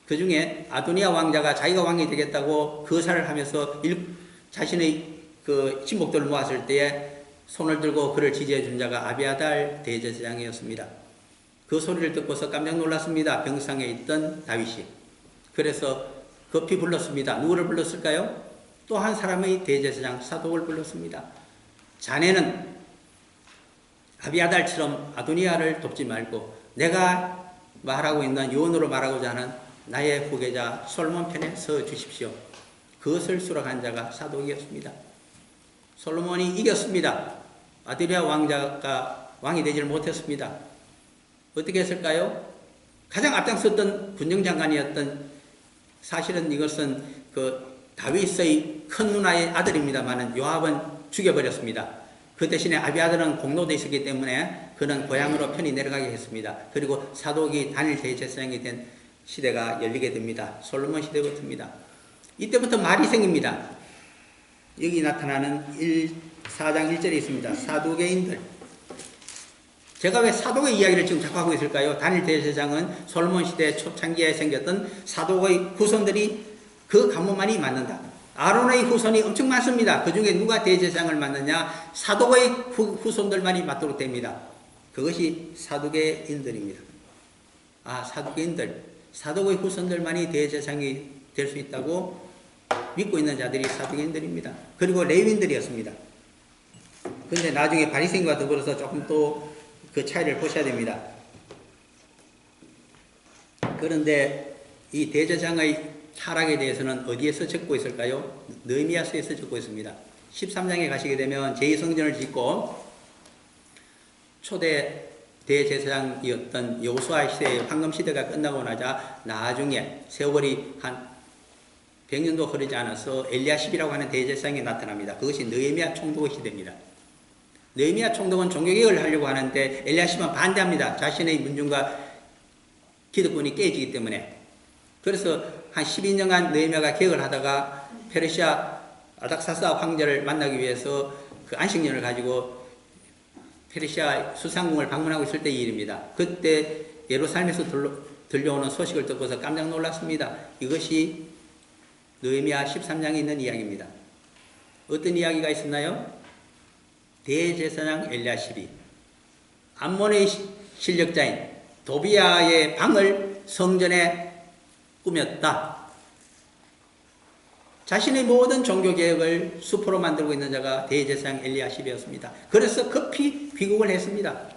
그 중에 아도니아 왕자가 자기가 왕이 되겠다고 거사를 하면서 자신의 그 신복들을 모았을 때에 손을 들고 그를 지지해 준 자가 아비아달 대제사장이었습니다. 그 소리를 듣고서 깜짝 놀랐습니다. 병상에 있던 다윗이. 그래서 급히 불렀습니다. 누구를 불렀을까요? 또 한 사람의 대제사장 사독을 불렀습니다. 자네는 아비아달처럼 아도니아를 돕지 말고 내가 말하고 있는 유언으로 말하고자 하는 나의 후계자 솔로몬 편에 서 주십시오. 그것을 수락한 자가 사독이었습니다. 솔로몬이 이겼습니다. 아도니아 왕자가 왕이 되지를 못했습니다. 어떻게 했을까요? 가장 앞장섰던 군정장관이었던, 사실은 이것은 그 다윗의 큰 누나의 아들입니다마는 요압은 죽여버렸습니다. 그 대신에 아비아달은 공로도 있었기 때문에 그는 고향으로 편히 내려가게 했습니다. 그리고 사독이 단일 대제사장이 된 시대가 열리게 됩니다. 솔로몬 시대부터입니다. 이때부터 말이 생깁니다. 여기 나타나는 4장 1절에 있습니다. 사두개인들. 제가 왜 사독의 이야기를 지금 자꾸 하고 있을까요? 단일 대제사장은 솔로몬 시대 초창기에 생겼던 사독의 후손들이 그 가문만이 맡는다. 아론의 후손이 엄청 많습니다. 그 중에 누가 대제사장을 맡느냐? 사독의 후손들만이 맡도록 됩니다. 그것이 사두개인들입니다. 아, 사두개인들. 사독의 후손들만이 대제사장이 될 수 있다고 믿고 있는 자들이 사두개인들입니다. 그리고 레위인들이었습니다. 그런데 나중에 바리새인과 더불어서 조금 또 그 차이를 보셔야 됩니다. 그런데 이 대제사장의 타락에 대해서는 어디에서 적고 있을까요? 느헤미야서에서 적고 있습니다. 13장에 가시게 되면 제2성전을 짓고 초대 대제사장이었던 여호수아 시대의 황금시대가 끝나고 나자 나중에 세월이 한 100년도 흐르지 않아서 엘리야십이라고 하는 대제사장이 나타납니다. 그것이 느헤미야 총독의 시대입니다. 느헤미야 총독은 종교개혁을 하려고 하는데 엘리야십은 반대합니다. 자신의 문중과 기득권이 깨지기 때문에. 그래서 한 12년간 느헤미야가 개혁을 하다가 페르시아 아닥사스다 황제를 만나기 위해서 그 안식년을 가지고 페르시아 수상궁을 방문하고 있을 때의 일입니다. 그때 예루살렘에서 들려오는 소식을 듣고서 깜짝 놀랐습니다. 이것이 느헤미야 13장에 있는 이야기입니다. 어떤 이야기가 있었나요? 대제사장 엘리야십이 암몬의 실력자인 도비아의 방을 성전에 꾸몄다. 자신의 모든 종교개혁을 수포로 만들고 있는 자가 대제사장 엘리야십이었습니다. 그래서 급히 귀국을 했습니다.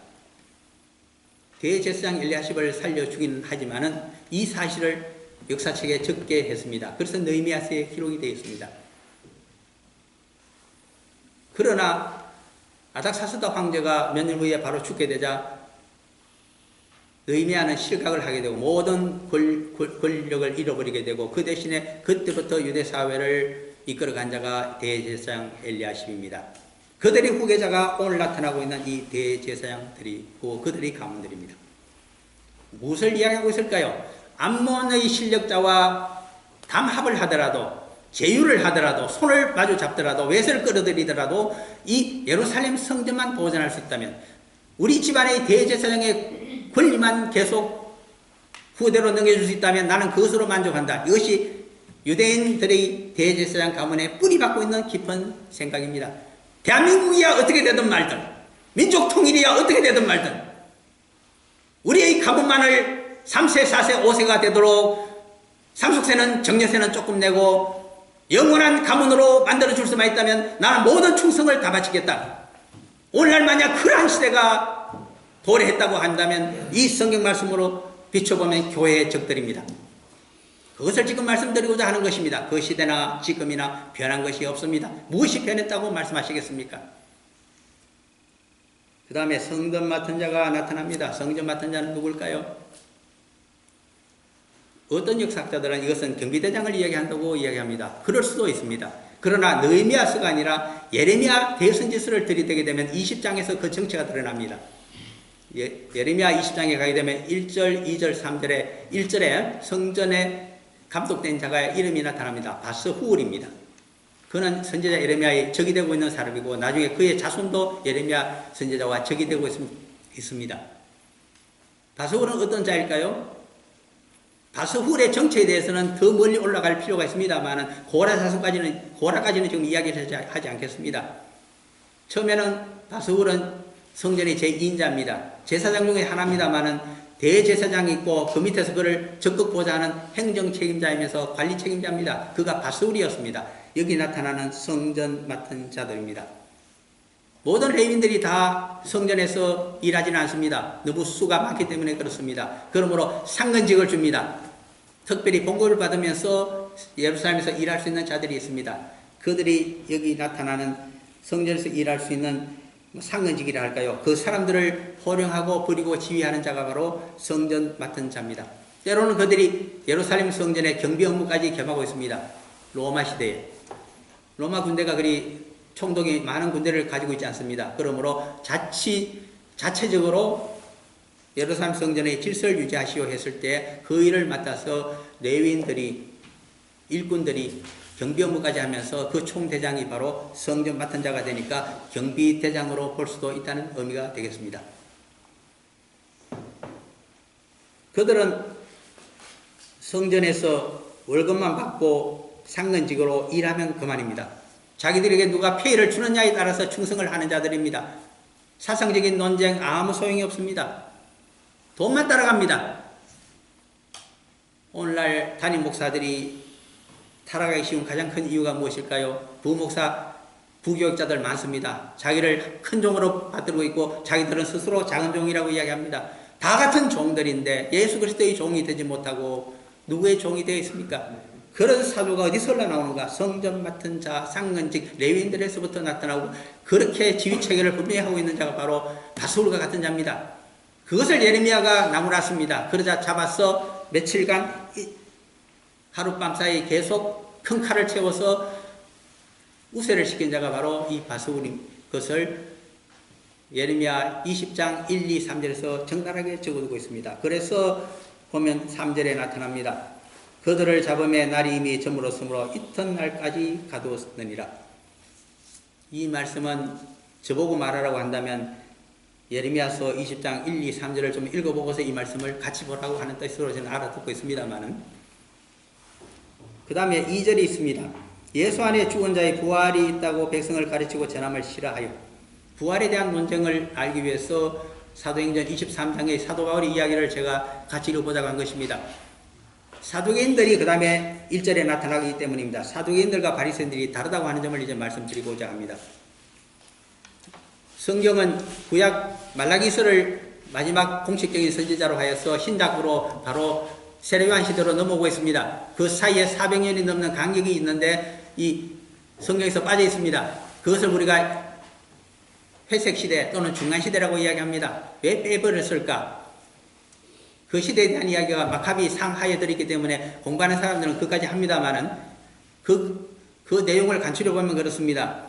대제사장 엘리야십을 살려 죽이는 하지만은 이 사실을 역사책에 적게 했습니다. 그래서 느헤미야서에 기록이 되어 있습니다. 그러나 아닥사스다 황제가 몇 년 후에 바로 죽게 되자 느헤미야는 실각을 하게 되고 모든 권력을 잃어버리게 되고 그 대신에 그때부터 유대 사회를 이끌어간 자가 대제사장 엘리야십입니다. 그들의 후계자가 오늘 나타나고 있는 이 대제사장들이고 그들의 가문들입니다. 무엇을 이야기하고 있을까요? 암몬의 실력자와 담합을 하더라도 제휴를 하더라도 손을 마주 잡더라도 외세를 끌어들이더라도 이 예루살렘 성전만 보존할 수 있다면 우리 집안의 대제사장의 권리만 계속 후대로 넘겨줄 수 있다면 나는 그것으로 만족한다. 이것이 유대인들의 대제사장 가문에 뿌리박고 있는 깊은 생각입니다. 대한민국이야 어떻게 되든 말든 민족 통일이야 어떻게 되든 말든 우리의 가문만을 3세, 4세, 5세가 되도록 상속세는 정려세는 조금 내고 영원한 가문으로 만들어줄 수만 있다면 나는 모든 충성을 다 바치겠다. 오늘날 만약 그러한 시대가 도래했다고 한다면 이 성경 말씀으로 비춰보면 교회의 적들입니다. 그것을 지금 말씀드리고자 하는 것입니다. 그 시대나 지금이나 변한 것이 없습니다. 무엇이 변했다고 말씀하시겠습니까? 그 다음에 성전 맡은 자가 나타납니다. 성전 맡은 자는 누굴까요? 어떤 역사학자들은 이것은 경비대장을 이야기한다고 이야기합니다. 그럴 수도 있습니다. 그러나 느헤미야서가 아니라 예레미야 대선지서를 들이대게 되면 20장에서 그 정체가 드러납니다. 예레미야 20장에 가게 되면 1절, 2절, 3절에 1절에 성전에 감독된 자가의 이름이 나타납니다. 바스후울입니다. 그는 선지자 예레미야의 적이 되고 있는 사람이고 나중에 그의 자손도 예레미야 선지자와 적이 되고 있습니다. 바스후울은 어떤 자일까요? 바스훌의 정체에 대해서는 더 멀리 올라갈 필요가 있습니다만 고라까지는 지금 이야기를 하지 않겠습니다. 처음에는 바스훌은 성전의 제2인자입니다. 제사장 중에 하나입니다만 대제사장이 있고 그 밑에서 그를 적극 보좌하는 행정 책임자이면서 관리 책임자입니다. 그가 바스훌이었습니다. 여기 나타나는 성전 맡은 자들입니다. 모든 레위인들이 다 성전에서 일하지는 않습니다. 너무 수가 많기 때문에 그렇습니다. 그러므로 상근직을 줍니다. 특별히 봉급을 받으면서 예루살렘에서 일할 수 있는 자들이 있습니다. 그들이 여기 나타나는 성전에서 일할 수 있는 상근직이라 할까요? 그 사람들을 호령하고 부리고 지휘하는 자가 바로 성전 맡은 자입니다. 때로는 그들이 예루살렘 성전의 경비 업무까지 겸하고 있습니다. 로마 시대에. 로마 군대가 그리 총독이 많은 군대를 가지고 있지 않습니다. 그러므로 자체적으로 예루살렘 성전의 질서를 유지하시오 했을 때 그 일을 맡아서 레위인들이, 일꾼들이 경비 업무까지 하면서 그 총대장이 바로 성전 맡은 자가 되니까 경비대장으로 볼 수도 있다는 의미가 되겠습니다. 그들은 성전에서 월급만 받고 상근직으로 일하면 그만입니다. 자기들에게 누가 페이를 주느냐에 따라서 충성을 하는 자들입니다. 사상적인 논쟁 아무 소용이 없습니다. 돈만 따라갑니다. 오늘날 담임 목사들이 타락하기 쉬운 가장 큰 이유가 무엇일까요? 부목사, 부교육자들 많습니다. 자기를 큰 종으로 받들고 있고 자기들은 스스로 작은 종이라고 이야기합니다. 다 같은 종들인데 예수 그리스도의 종이 되지 못하고 누구의 종이 되어 있습니까? 그런 사조가 어디서 나오는가? 성전 맡은 자, 상근직, 레위인들에서부터 나타나고 그렇게 지휘체계를 분명히 하고 있는 자가 바로 바스훌과 같은 자입니다. 그것을 예레미야가 나무랐습니다. 그러자 잡아서 며칠간 하룻밤 사이 계속 큰 칼을 채워서 우세를 시킨 자가 바로 이 바스훌인 것을 예레미야 20장 1, 2, 3절에서 정갈하게 적어두고 있습니다. 그래서 보면 3절에 나타납니다. 그들을 잡음에 날이 이미 저물었으므로 이튿날까지 가두었느니라. 이 말씀은 저보고 말하라고 한다면 예레미야서 20장 1, 2, 3절을 좀 읽어보고서 이 말씀을 같이 보라고 하는 뜻으로 저는 알아듣고 있습니다만은 그 다음에 2절이 있습니다. 예수 안에 죽은 자의 부활이 있다고 백성을 가르치고 전함을 싫어하여 부활에 대한 논쟁을 알기 위해서 사도행전 23장의 사도 바울의 이야기를 제가 같이 읽어보자고 한 것입니다. 사두개인들이 그 다음에 1절에 나타나기 때문입니다. 사두개인들과 바리새인들이 다르다고 하는 점을 이제 말씀드리고자 합니다. 성경은 구약 말라기서를 마지막 공식적인 선지자로 하여서 신작으로 바로 세례요한 시대로 넘어오고 있습니다. 그 사이에 400년이 넘는 간격이 있는데 이 성경에서 빠져 있습니다. 그것을 우리가 회색시대 또는 중간시대라고 이야기합니다. 왜 빼버렸을까? 그 시대에 대한 이야기가 마카비 상하에 들어있기 때문에 공부하는 사람들은 그까지 합니다만은 그 내용을 간추려 보면 그렇습니다.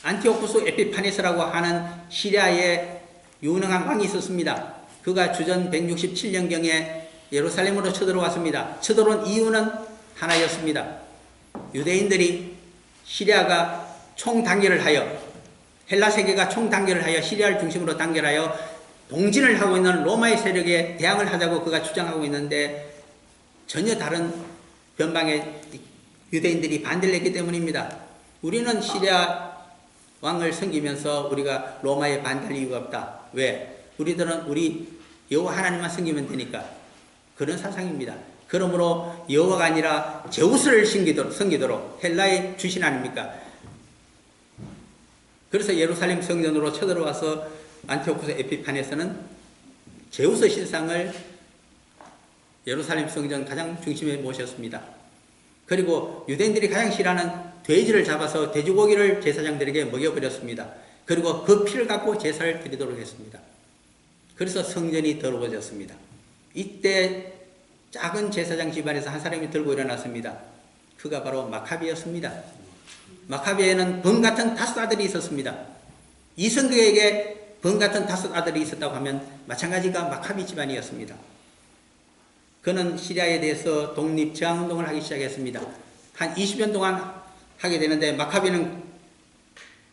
안티오쿠스 에피파네스라고 하는 시리아의 유능한 왕이 있었습니다. 그가 주전 167년경에 예루살렘으로 쳐들어왔습니다. 쳐들어온 이유는 하나였습니다. 유대인들이 시리아가 총단결을 하여 헬라 세계가 총단결을 하여 시리아를 중심으로 단결하여 동진을 하고 있는 로마의 세력에 대항을 하자고 그가 주장하고 있는데 전혀 다른 변방의 유대인들이 반대를 했기 때문입니다. 우리는 시리아 왕을 섬기면서 우리가 로마에 반대할 이유가 없다. 왜? 우리들은 우리 여호와 하나님만 섬기면 되니까. 그런 사상입니다. 그러므로 여호와가 아니라 제우스를 섬기도록 헬라의 주신 아닙니까? 그래서 예루살렘 성전으로 쳐들어와서 안티오쿠스 에피파네스는 제우스 신상을 예루살렘 성전 가장 중심에 모셨습니다. 그리고 유대인들이 가장 싫어하는 돼지를 잡아서 돼지고기를 제사장들에게 먹여버렸습니다. 그리고 그 피를 갖고 제사를 드리도록 했습니다. 그래서 성전이 더러워졌습니다. 이때 작은 제사장 집안에서 한 사람이 들고 일어났습니다. 그가 바로 마카비였습니다. 마카비에는 번같은 5 아들이 있었습니다. 이성계에게 번같은 5 아들이 있었다고 하면 마찬가지가 마카비 집안이었습니다. 그는 시리아에 대해서 독립 저항운동을 하기 시작했습니다. 한 20년 동안 하게 되는데 마카비는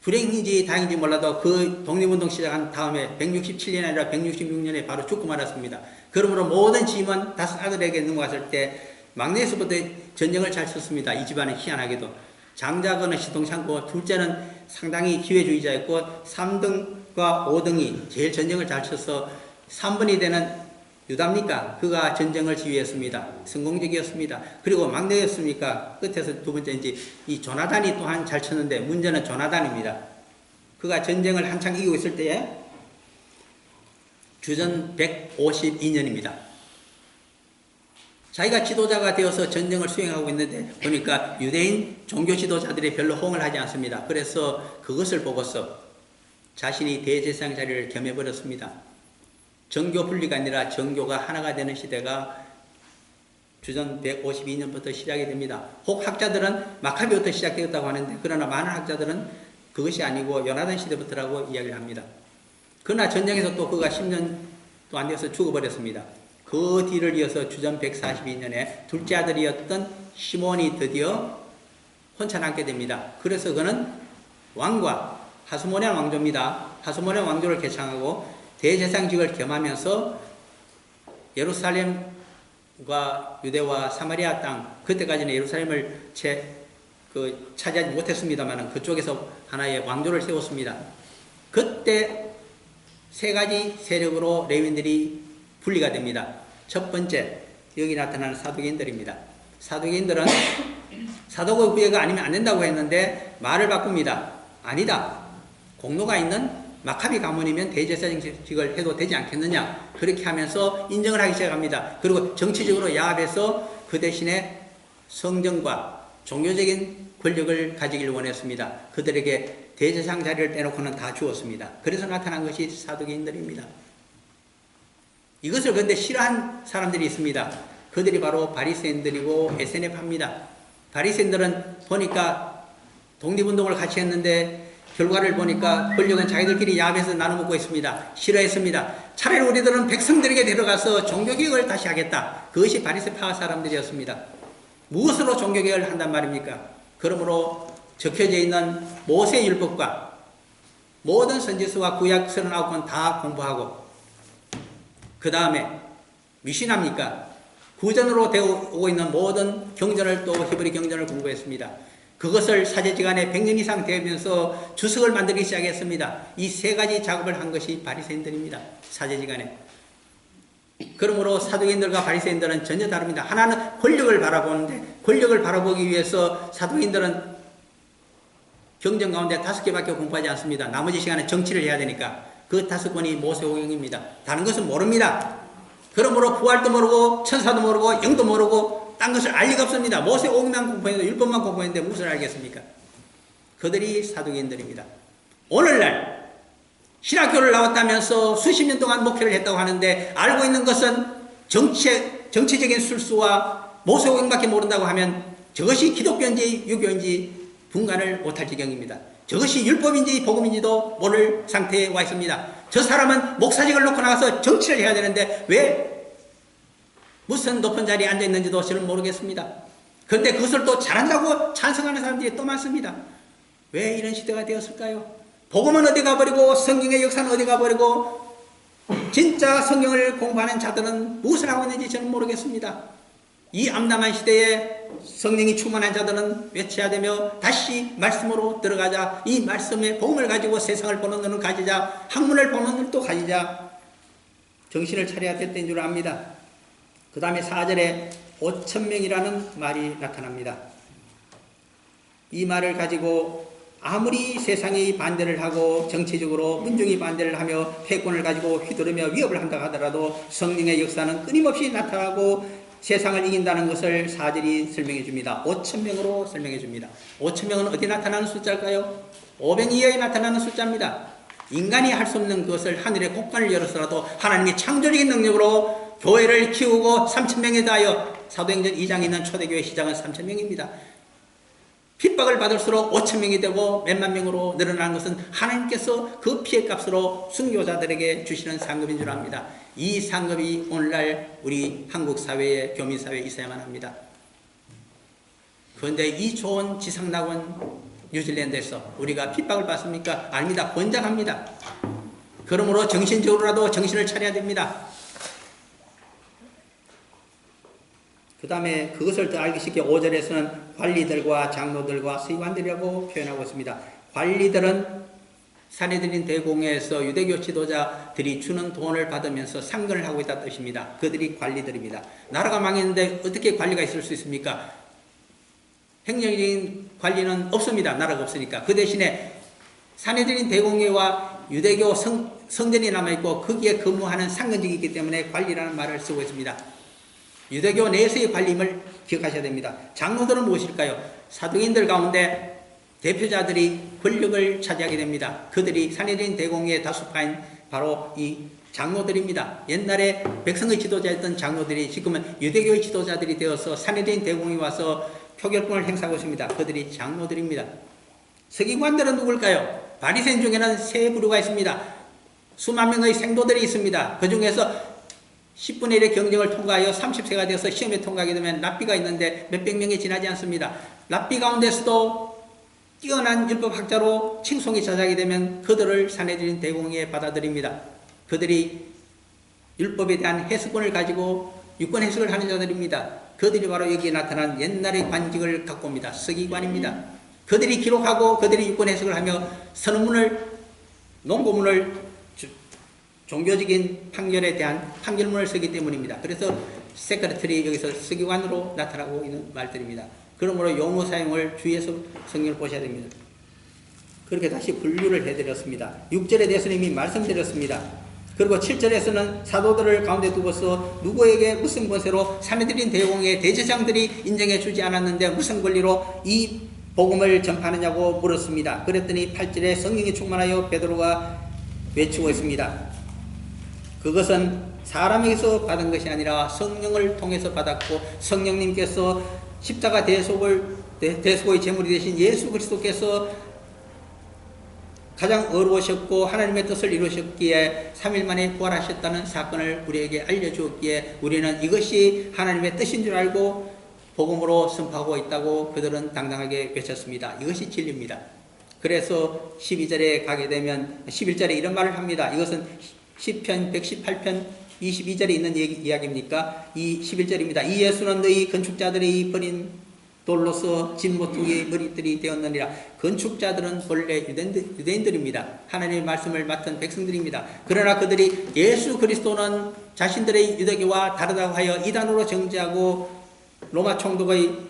불행인지 다행인지 몰라도 그 독립운동 시작한 다음에 167년이 아니라 166년에 바로 죽고 말았습니다. 그러므로 모든 짐은 다섯 아들에게 넘어갔을 때 막내에서부터 전쟁을 잘 쳤습니다. 이 집안은 희한하게도. 장자거는 시동창고, 둘째는 상당히 기회주의자였고 3등과 5등이 제일 전쟁을 잘 쳐서 3번이 되는 유다입니까? 그가 전쟁을 지휘했습니다. 성공적이었습니다. 그리고 막내였습니까? 끝에서 두 번째인지 이 조나단이 또한 잘 쳤는데 문제는 조나단입니다. 그가 전쟁을 한창 이기고 있을 때에 주전 152년입니다. 자기가 지도자가 되어서 전쟁을 수행하고 있는데 보니까 유대인 종교 지도자들이 별로 호응을 하지 않습니다. 그래서 그것을 보고서 자신이 대제사장 자리를 겸해버렸습니다. 정교 분리가 아니라 정교가 하나가 되는 시대가 주전 152년부터 시작이 됩니다. 혹 학자들은 마카비부터 시작되었다고 하는데 그러나 많은 학자들은 그것이 아니고 요나단 시대부터라고 이야기를 합니다. 그러나 전쟁에서 또 그가 10년도 안 돼서 죽어버렸습니다. 그 뒤를 이어서 주전 142년에 둘째 아들이었던 시몬이 드디어 혼자 남게 됩니다. 그래서 그는 왕과 하스모네안 왕조입니다. 하스모네안 왕조를 개창하고 대제사장직을 겸하면서 예루살렘과 유대와 사마리아 땅, 그때까지는 예루살렘을 차지하지 못했습니다만 그쪽에서 하나의 왕조를 세웠습니다. 그때 세 가지 세력으로 레위인들이 분리가 됩니다. 첫 번째, 여기 나타나는 사두개인들입니다. 사두개인들은 사도의 구애가 아니면 안 된다고 했는데 말을 바꿉니다. 아니다. 공로가 있는 마카비 가문이면 대제사장직을 해도 되지 않겠느냐. 그렇게 하면서 인정을 하기 시작합니다. 그리고 정치적으로 야합해서 그 대신에 성정과 종교적인 권력을 가지기를 원했습니다. 그들에게 대제사장 자리를 떼놓고는 다 주었습니다. 그래서 나타난 것이 사두개인들입니다. 이것을 그런데 싫어한 사람들이 있습니다. 그들이 바로 바리새인들이고 SNF입니다. 바리새인들은 보니까 독립운동을 같이 했는데 결과를 보니까 권력은 자기들끼리 야합해서 나눠먹고 있습니다. 싫어했습니다. 차라리 우리들은 백성들에게 데려가서 종교개혁을 다시 하겠다. 그것이 바리새파 사람들이었습니다. 무엇으로 종교개혁을 한단 말입니까? 그러므로 적혀져 있는 모세율법과 모든 선지서와 구약 39권 다 공부하고 그 다음에 미시나입니까? 구전으로 되어 오고 있는 모든 경전을 또 히브리 경전을 공부했습니다. 그것을 사제지간에 100년 이상 되면서 주석을 만들기 시작했습니다. 이 세 가지 작업을 한 것이 바리새인들입니다. 사제지간에. 그러므로 사두개인들과 바리새인들은 전혀 다릅니다. 하나는 권력을 바라보는데 권력을 바라보기 위해서 사두개인들은 경전 가운데 5개밖에 공부하지 않습니다. 나머지 시간에 정치를 해야 되니까 그 5권이 모세오경입니다. 다른 것은 모릅니다. 그러므로 부활도 모르고 천사도 모르고 영도 모르고 딴 것을 알 리가 없습니다. 모세오경만 공부했는데 율법만 공부했는데 무엇을 알겠습니까? 그들이 사두개인들입니다. 오늘날 신학교를 나왔다면서 수십 년 동안 목회를 했다고 하는데 알고 있는 것은 정치적인 술수와 모세오경밖에 모른다고 하면 저것이 기독교인지 유교인지 분간을 못할 지경입니다. 저것이 율법인지 복음인지도 모를 상태에 와 있습니다. 저 사람은 목사직을 놓고 나가서 정치를 해야 되는데 왜 무슨 높은 자리에 앉아 있는지도 저는 모르겠습니다. 그런데 그것을 또 잘한다고 찬성하는 사람들이 또 많습니다. 왜 이런 시대가 되었을까요? 복음은 어디 가버리고 성경의 역사는 어디 가버리고 진짜 성경을 공부하는 자들은 무엇을 하고 있는지 저는 모르겠습니다. 이 암담한 시대에 성령이 충만한 자들은 외쳐야 되며 다시 말씀으로 들어가자. 이 말씀의 복음을 가지고 세상을 보는 눈을 가지자. 학문을 보는 눈도 가지자. 정신을 차려야 될 때인 줄 압니다. 그 다음에 4절에 5,000명이라는 말이 나타납니다. 이 말을 가지고 아무리 세상이 반대를 하고 정치적으로 민중이 반대를 하며 패권을 가지고 휘두르며 위협을 한다 하더라도 성령의 역사는 끊임없이 나타나고 세상을 이긴다는 것을 4절이 설명해 줍니다. 5,000명으로 설명해 줍니다. 5,000명은 어디 나타나는 숫자일까요? 500 이하에 나타나는 숫자입니다. 인간이 할 수 없는 그것을 하늘의 곡간을 열어서라도 하나님의 창조적인 능력으로 교회를 키우고 3,000명에 대하여 사도행전 2장에 있는 초대교회 시장은 3,000명입니다. 핍박을 받을수록 5,000명이 되고 몇만 명으로 늘어나는 것은 하나님께서 그 피해값으로 순교자들에게 주시는 상급인 줄 압니다. 이 상급이 오늘날 우리 한국 사회에 교민사회에 있어야만 합니다. 그런데 이 좋은 지상낙원 뉴질랜드에서. 우리가 핍박을 받습니까? 아닙니다. 권장합니다. 그러므로 정신적으로라도 정신을 차려야 됩니다. 그 다음에 그것을 더 알기 쉽게 5절에서는 관리들과 장로들과 서기관들이라고 표현하고 있습니다. 관리들은 사내들인 대공회에서 유대교 지도자들이 주는 돈을 받으면서 상근을 하고 있다는 뜻입니다. 그들이 관리들입니다. 나라가 망했는데 어떻게 관리가 있을 수 있습니까? 행정적인 관리는 없습니다. 나라가 없으니까. 그 대신에 사내들인 대공회와 유대교 성전이 남아있고 거기에 근무하는 상근직이 있기 때문에 관리라는 말을 쓰고 있습니다. 유대교 내에서의 관리임을 기억하셔야 됩니다. 장로들은 무엇일까요? 사도인들 가운데 대표자들이 권력을 차지하게 됩니다. 그들이 사내들인 대공회의 다수파인 바로 이 장로들입니다. 옛날에 백성의 지도자였던 장로들이 지금은 유대교의 지도자들이 되어서 사내들인 대공회에 와서 표결권을 행사하고 있습니다. 그들이 장로들입니다. 서기관들은 누굴까요? 바리새인 중에는 세 부류가 있습니다. 수만 명의 생도들이 있습니다. 그 중에서 10분의 1의 경쟁을 통과하여 30세가 되어서 시험에 통과하게 되면 랍비가 있는데 몇백 명이 지나지 않습니다. 랍비 가운데서도 뛰어난 율법학자로 칭송이 자자하게 되면 그들을 사내들인 대공회에 받아들입니다. 그들이 율법에 대한 해석권을 가지고 유권 해석을 하는 자들입니다. 그들이 바로 여기에 나타난 옛날의 관직을 갖고 옵니다. 서기관입니다. 그들이 기록하고 그들이 유권 해석을 하며 선언문을, 논고문을, 종교적인 판결에 대한 판결문을 쓰기 때문입니다. 그래서 세크레터리 여기서 서기관으로 나타나고 있는 말들입니다. 그러므로 용어 사용을 주의해서 성경을 보셔야 됩니다. 그렇게 다시 분류를 해드렸습니다. 6절에 대해서는 이미 말씀드렸습니다. 그리고 7절에서는 사도들을 가운데 두고서 누구에게 무슨 권세로 사내들인 대공의 대제장들이 인정해 주지 않았는데 무슨 권리로 이 복음을 전파하느냐고 물었습니다. 그랬더니 8절에 성령이 충만하여 베드로가 외치고 있습니다. 그것은 사람에게서 받은 것이 아니라 성령을 통해서 받았고 성령님께서 십자가 대속의 제물이 되신 예수 그리스도께서 가장 어려우셨고 하나님의 뜻을 이루셨기에 3일 만에 부활하셨다는 사건을 우리에게 알려주었기에 우리는 이것이 하나님의 뜻인 줄 알고 복음으로 선포하고 있다고 그들은 당당하게 외쳤습니다. 이것이 진리입니다. 그래서 12절에 가게 되면 11절에 이런 말을 합니다. 이것은 시편 118편 22절에 있는 이야기입니까? 이 11절입니다. 이 예수는 너희 건축자들이 버린 돌로서 진모퉁이의 머리들이 되었느니라. 건축자들은 본래 유대인들입니다. 하나님의 말씀을 맡은 백성들입니다. 그러나 그들이 예수 그리스도는 자신들의 유대교와 다르다고 하여 이단으로 정죄하고 로마 총독의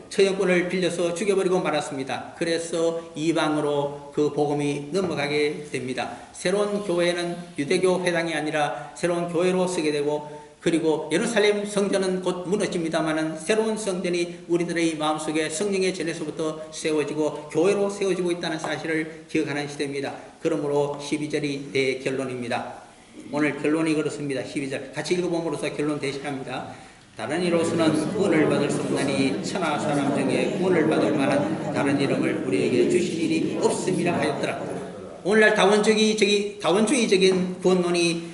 처형권을 빌려서 죽여버리고 말았습니다. 그래서 이방으로 그 복음이 넘어가게 됩니다. 새로운 교회는 유대교 회당이 아니라 새로운 교회로 서게 되고 그리고 예루살렘 성전은 곧 무너집니다마는 새로운 성전이 우리들의 마음속에 성령의 전에서부터 세워지고 교회로 세워지고 있다는 사실을 기억하는 시대입니다. 그러므로 12절이 대결론입니다. 오늘 결론이 그렇습니다. 12절 같이 읽어봄으로써 결론 대신합니다. 다른 이로서는 구원을 받을 수 없나니 천하 사람 중에 구원을 받을 만한 다른 이름을 우리에게 주실 일이 없음이라 하였더라. 오늘날 다원주의적인 구원론이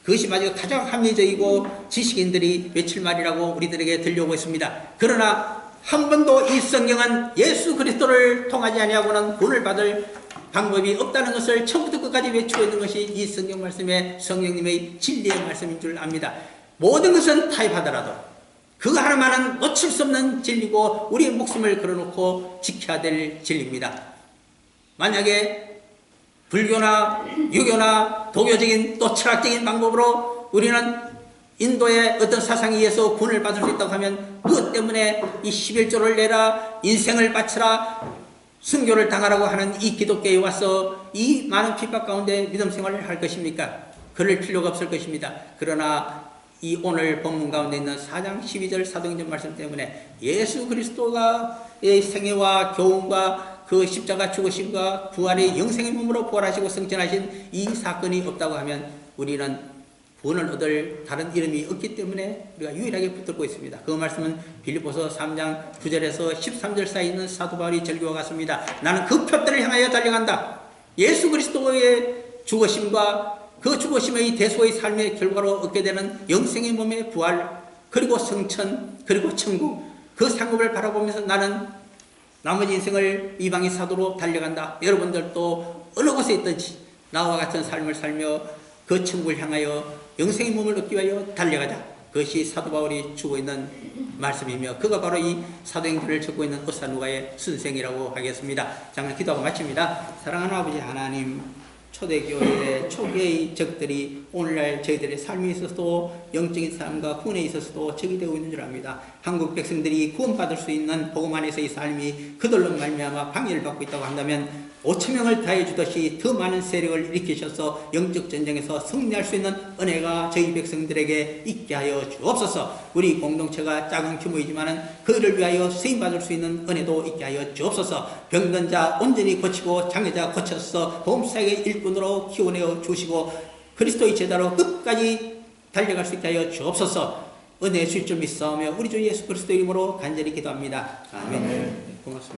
그것이 마저 가장 합리적이고 지식인들이 외칠 말이라고 우리들에게 들려오고 있습니다. 그러나 한 번도 이 성경은 예수 그리스도를 통하지 아니하고는 구원을 받을 방법이 없다는 것을 처음부터 끝까지 외치고 있는 것이 이 성경 말씀의 성령님의 진리의 말씀인 줄 압니다. 모든 것은 타협하더라도 그거 하나만은 놓칠 수 없는 진리고 우리의 목숨을 걸어놓고 지켜야 될 진리입니다. 만약에 불교나 유교나 도교적인 또 철학적인 방법으로 우리는 인도의 어떤 사상에 의해서 구원을 받을 수 있다고 하면 무엇 때문에 이 11조를 내라 인생을 바쳐라 순교를 당하라고 하는 이 기독교에 와서 이 많은 핍박 가운데 믿음 생활을 할 것입니까? 그럴 필요가 없을 것입니다. 그러나 이 오늘 본문 가운데 있는 4장 12절 사도행전 말씀 때문에 예수 그리스도의 생애와 교훈과 그 십자가 죽으심과 부활의 영생의 몸으로 부활하시고 승천하신 이 사건이 없다고 하면 우리는 구원을 얻을 다른 이름이 없기 때문에 우리가 유일하게 붙들고 있습니다. 그 말씀은 빌립보서 3장 9절에서 13절 사이에 있는 사도 바울이 절규와 같습니다. 나는 그 표대를 향하여 달려간다. 예수 그리스도의 죽으심과 그 죽으심의 대소의 삶의 결과로 얻게 되는 영생의 몸의 부활 그리고 성천 그리고 천국 그 상급을 바라보면서 나는 나머지 인생을 이방인 사도로 달려간다. 여러분들도 어느 곳에 있든지 나와 같은 삶을 살며 그 천국을 향하여 영생의 몸을 얻기 위하여 달려가자. 그것이 사도 바울이 주고 있는 말씀이며 그가 바로 이 사도행전을 적고 있는 오사누가의 순생이라고 하겠습니다. 잠깐 기도하고 마칩니다. 사랑하는 아버지 하나님, 초대교회의 초기의 적들이 오늘날 저희들의 삶에 있어서도 영적인 삶과 구원에 있어서도 적이 되고 있는 줄 압니다. 한국 백성들이 구원받을 수 있는 복음 안에서의 삶이 그들로 말미암아 방해를 받고 있다고 한다면 5,000명을 다해 주듯이 더 많은 세력을 일으키셔서 영적 전쟁에서 승리할 수 있는 은혜가 저희 백성들에게 있게 하여 주옵소서. 우리 공동체가 작은 규모이지만은 그를 위하여 쓰임 받을 수 있는 은혜도 있게 하여 주옵소서. 병든 자 온전히 고치고 장애자 고쳐서 보험사역의 일꾼으로 키워내어 주시고 그리스도의 제자로 끝까지 달려갈 수 있게 하여 주옵소서. 은혜 주실 줄 믿사오며 우리 주 예수 그리스도 이름으로 간절히 기도합니다. 아멘. 고맙습니다.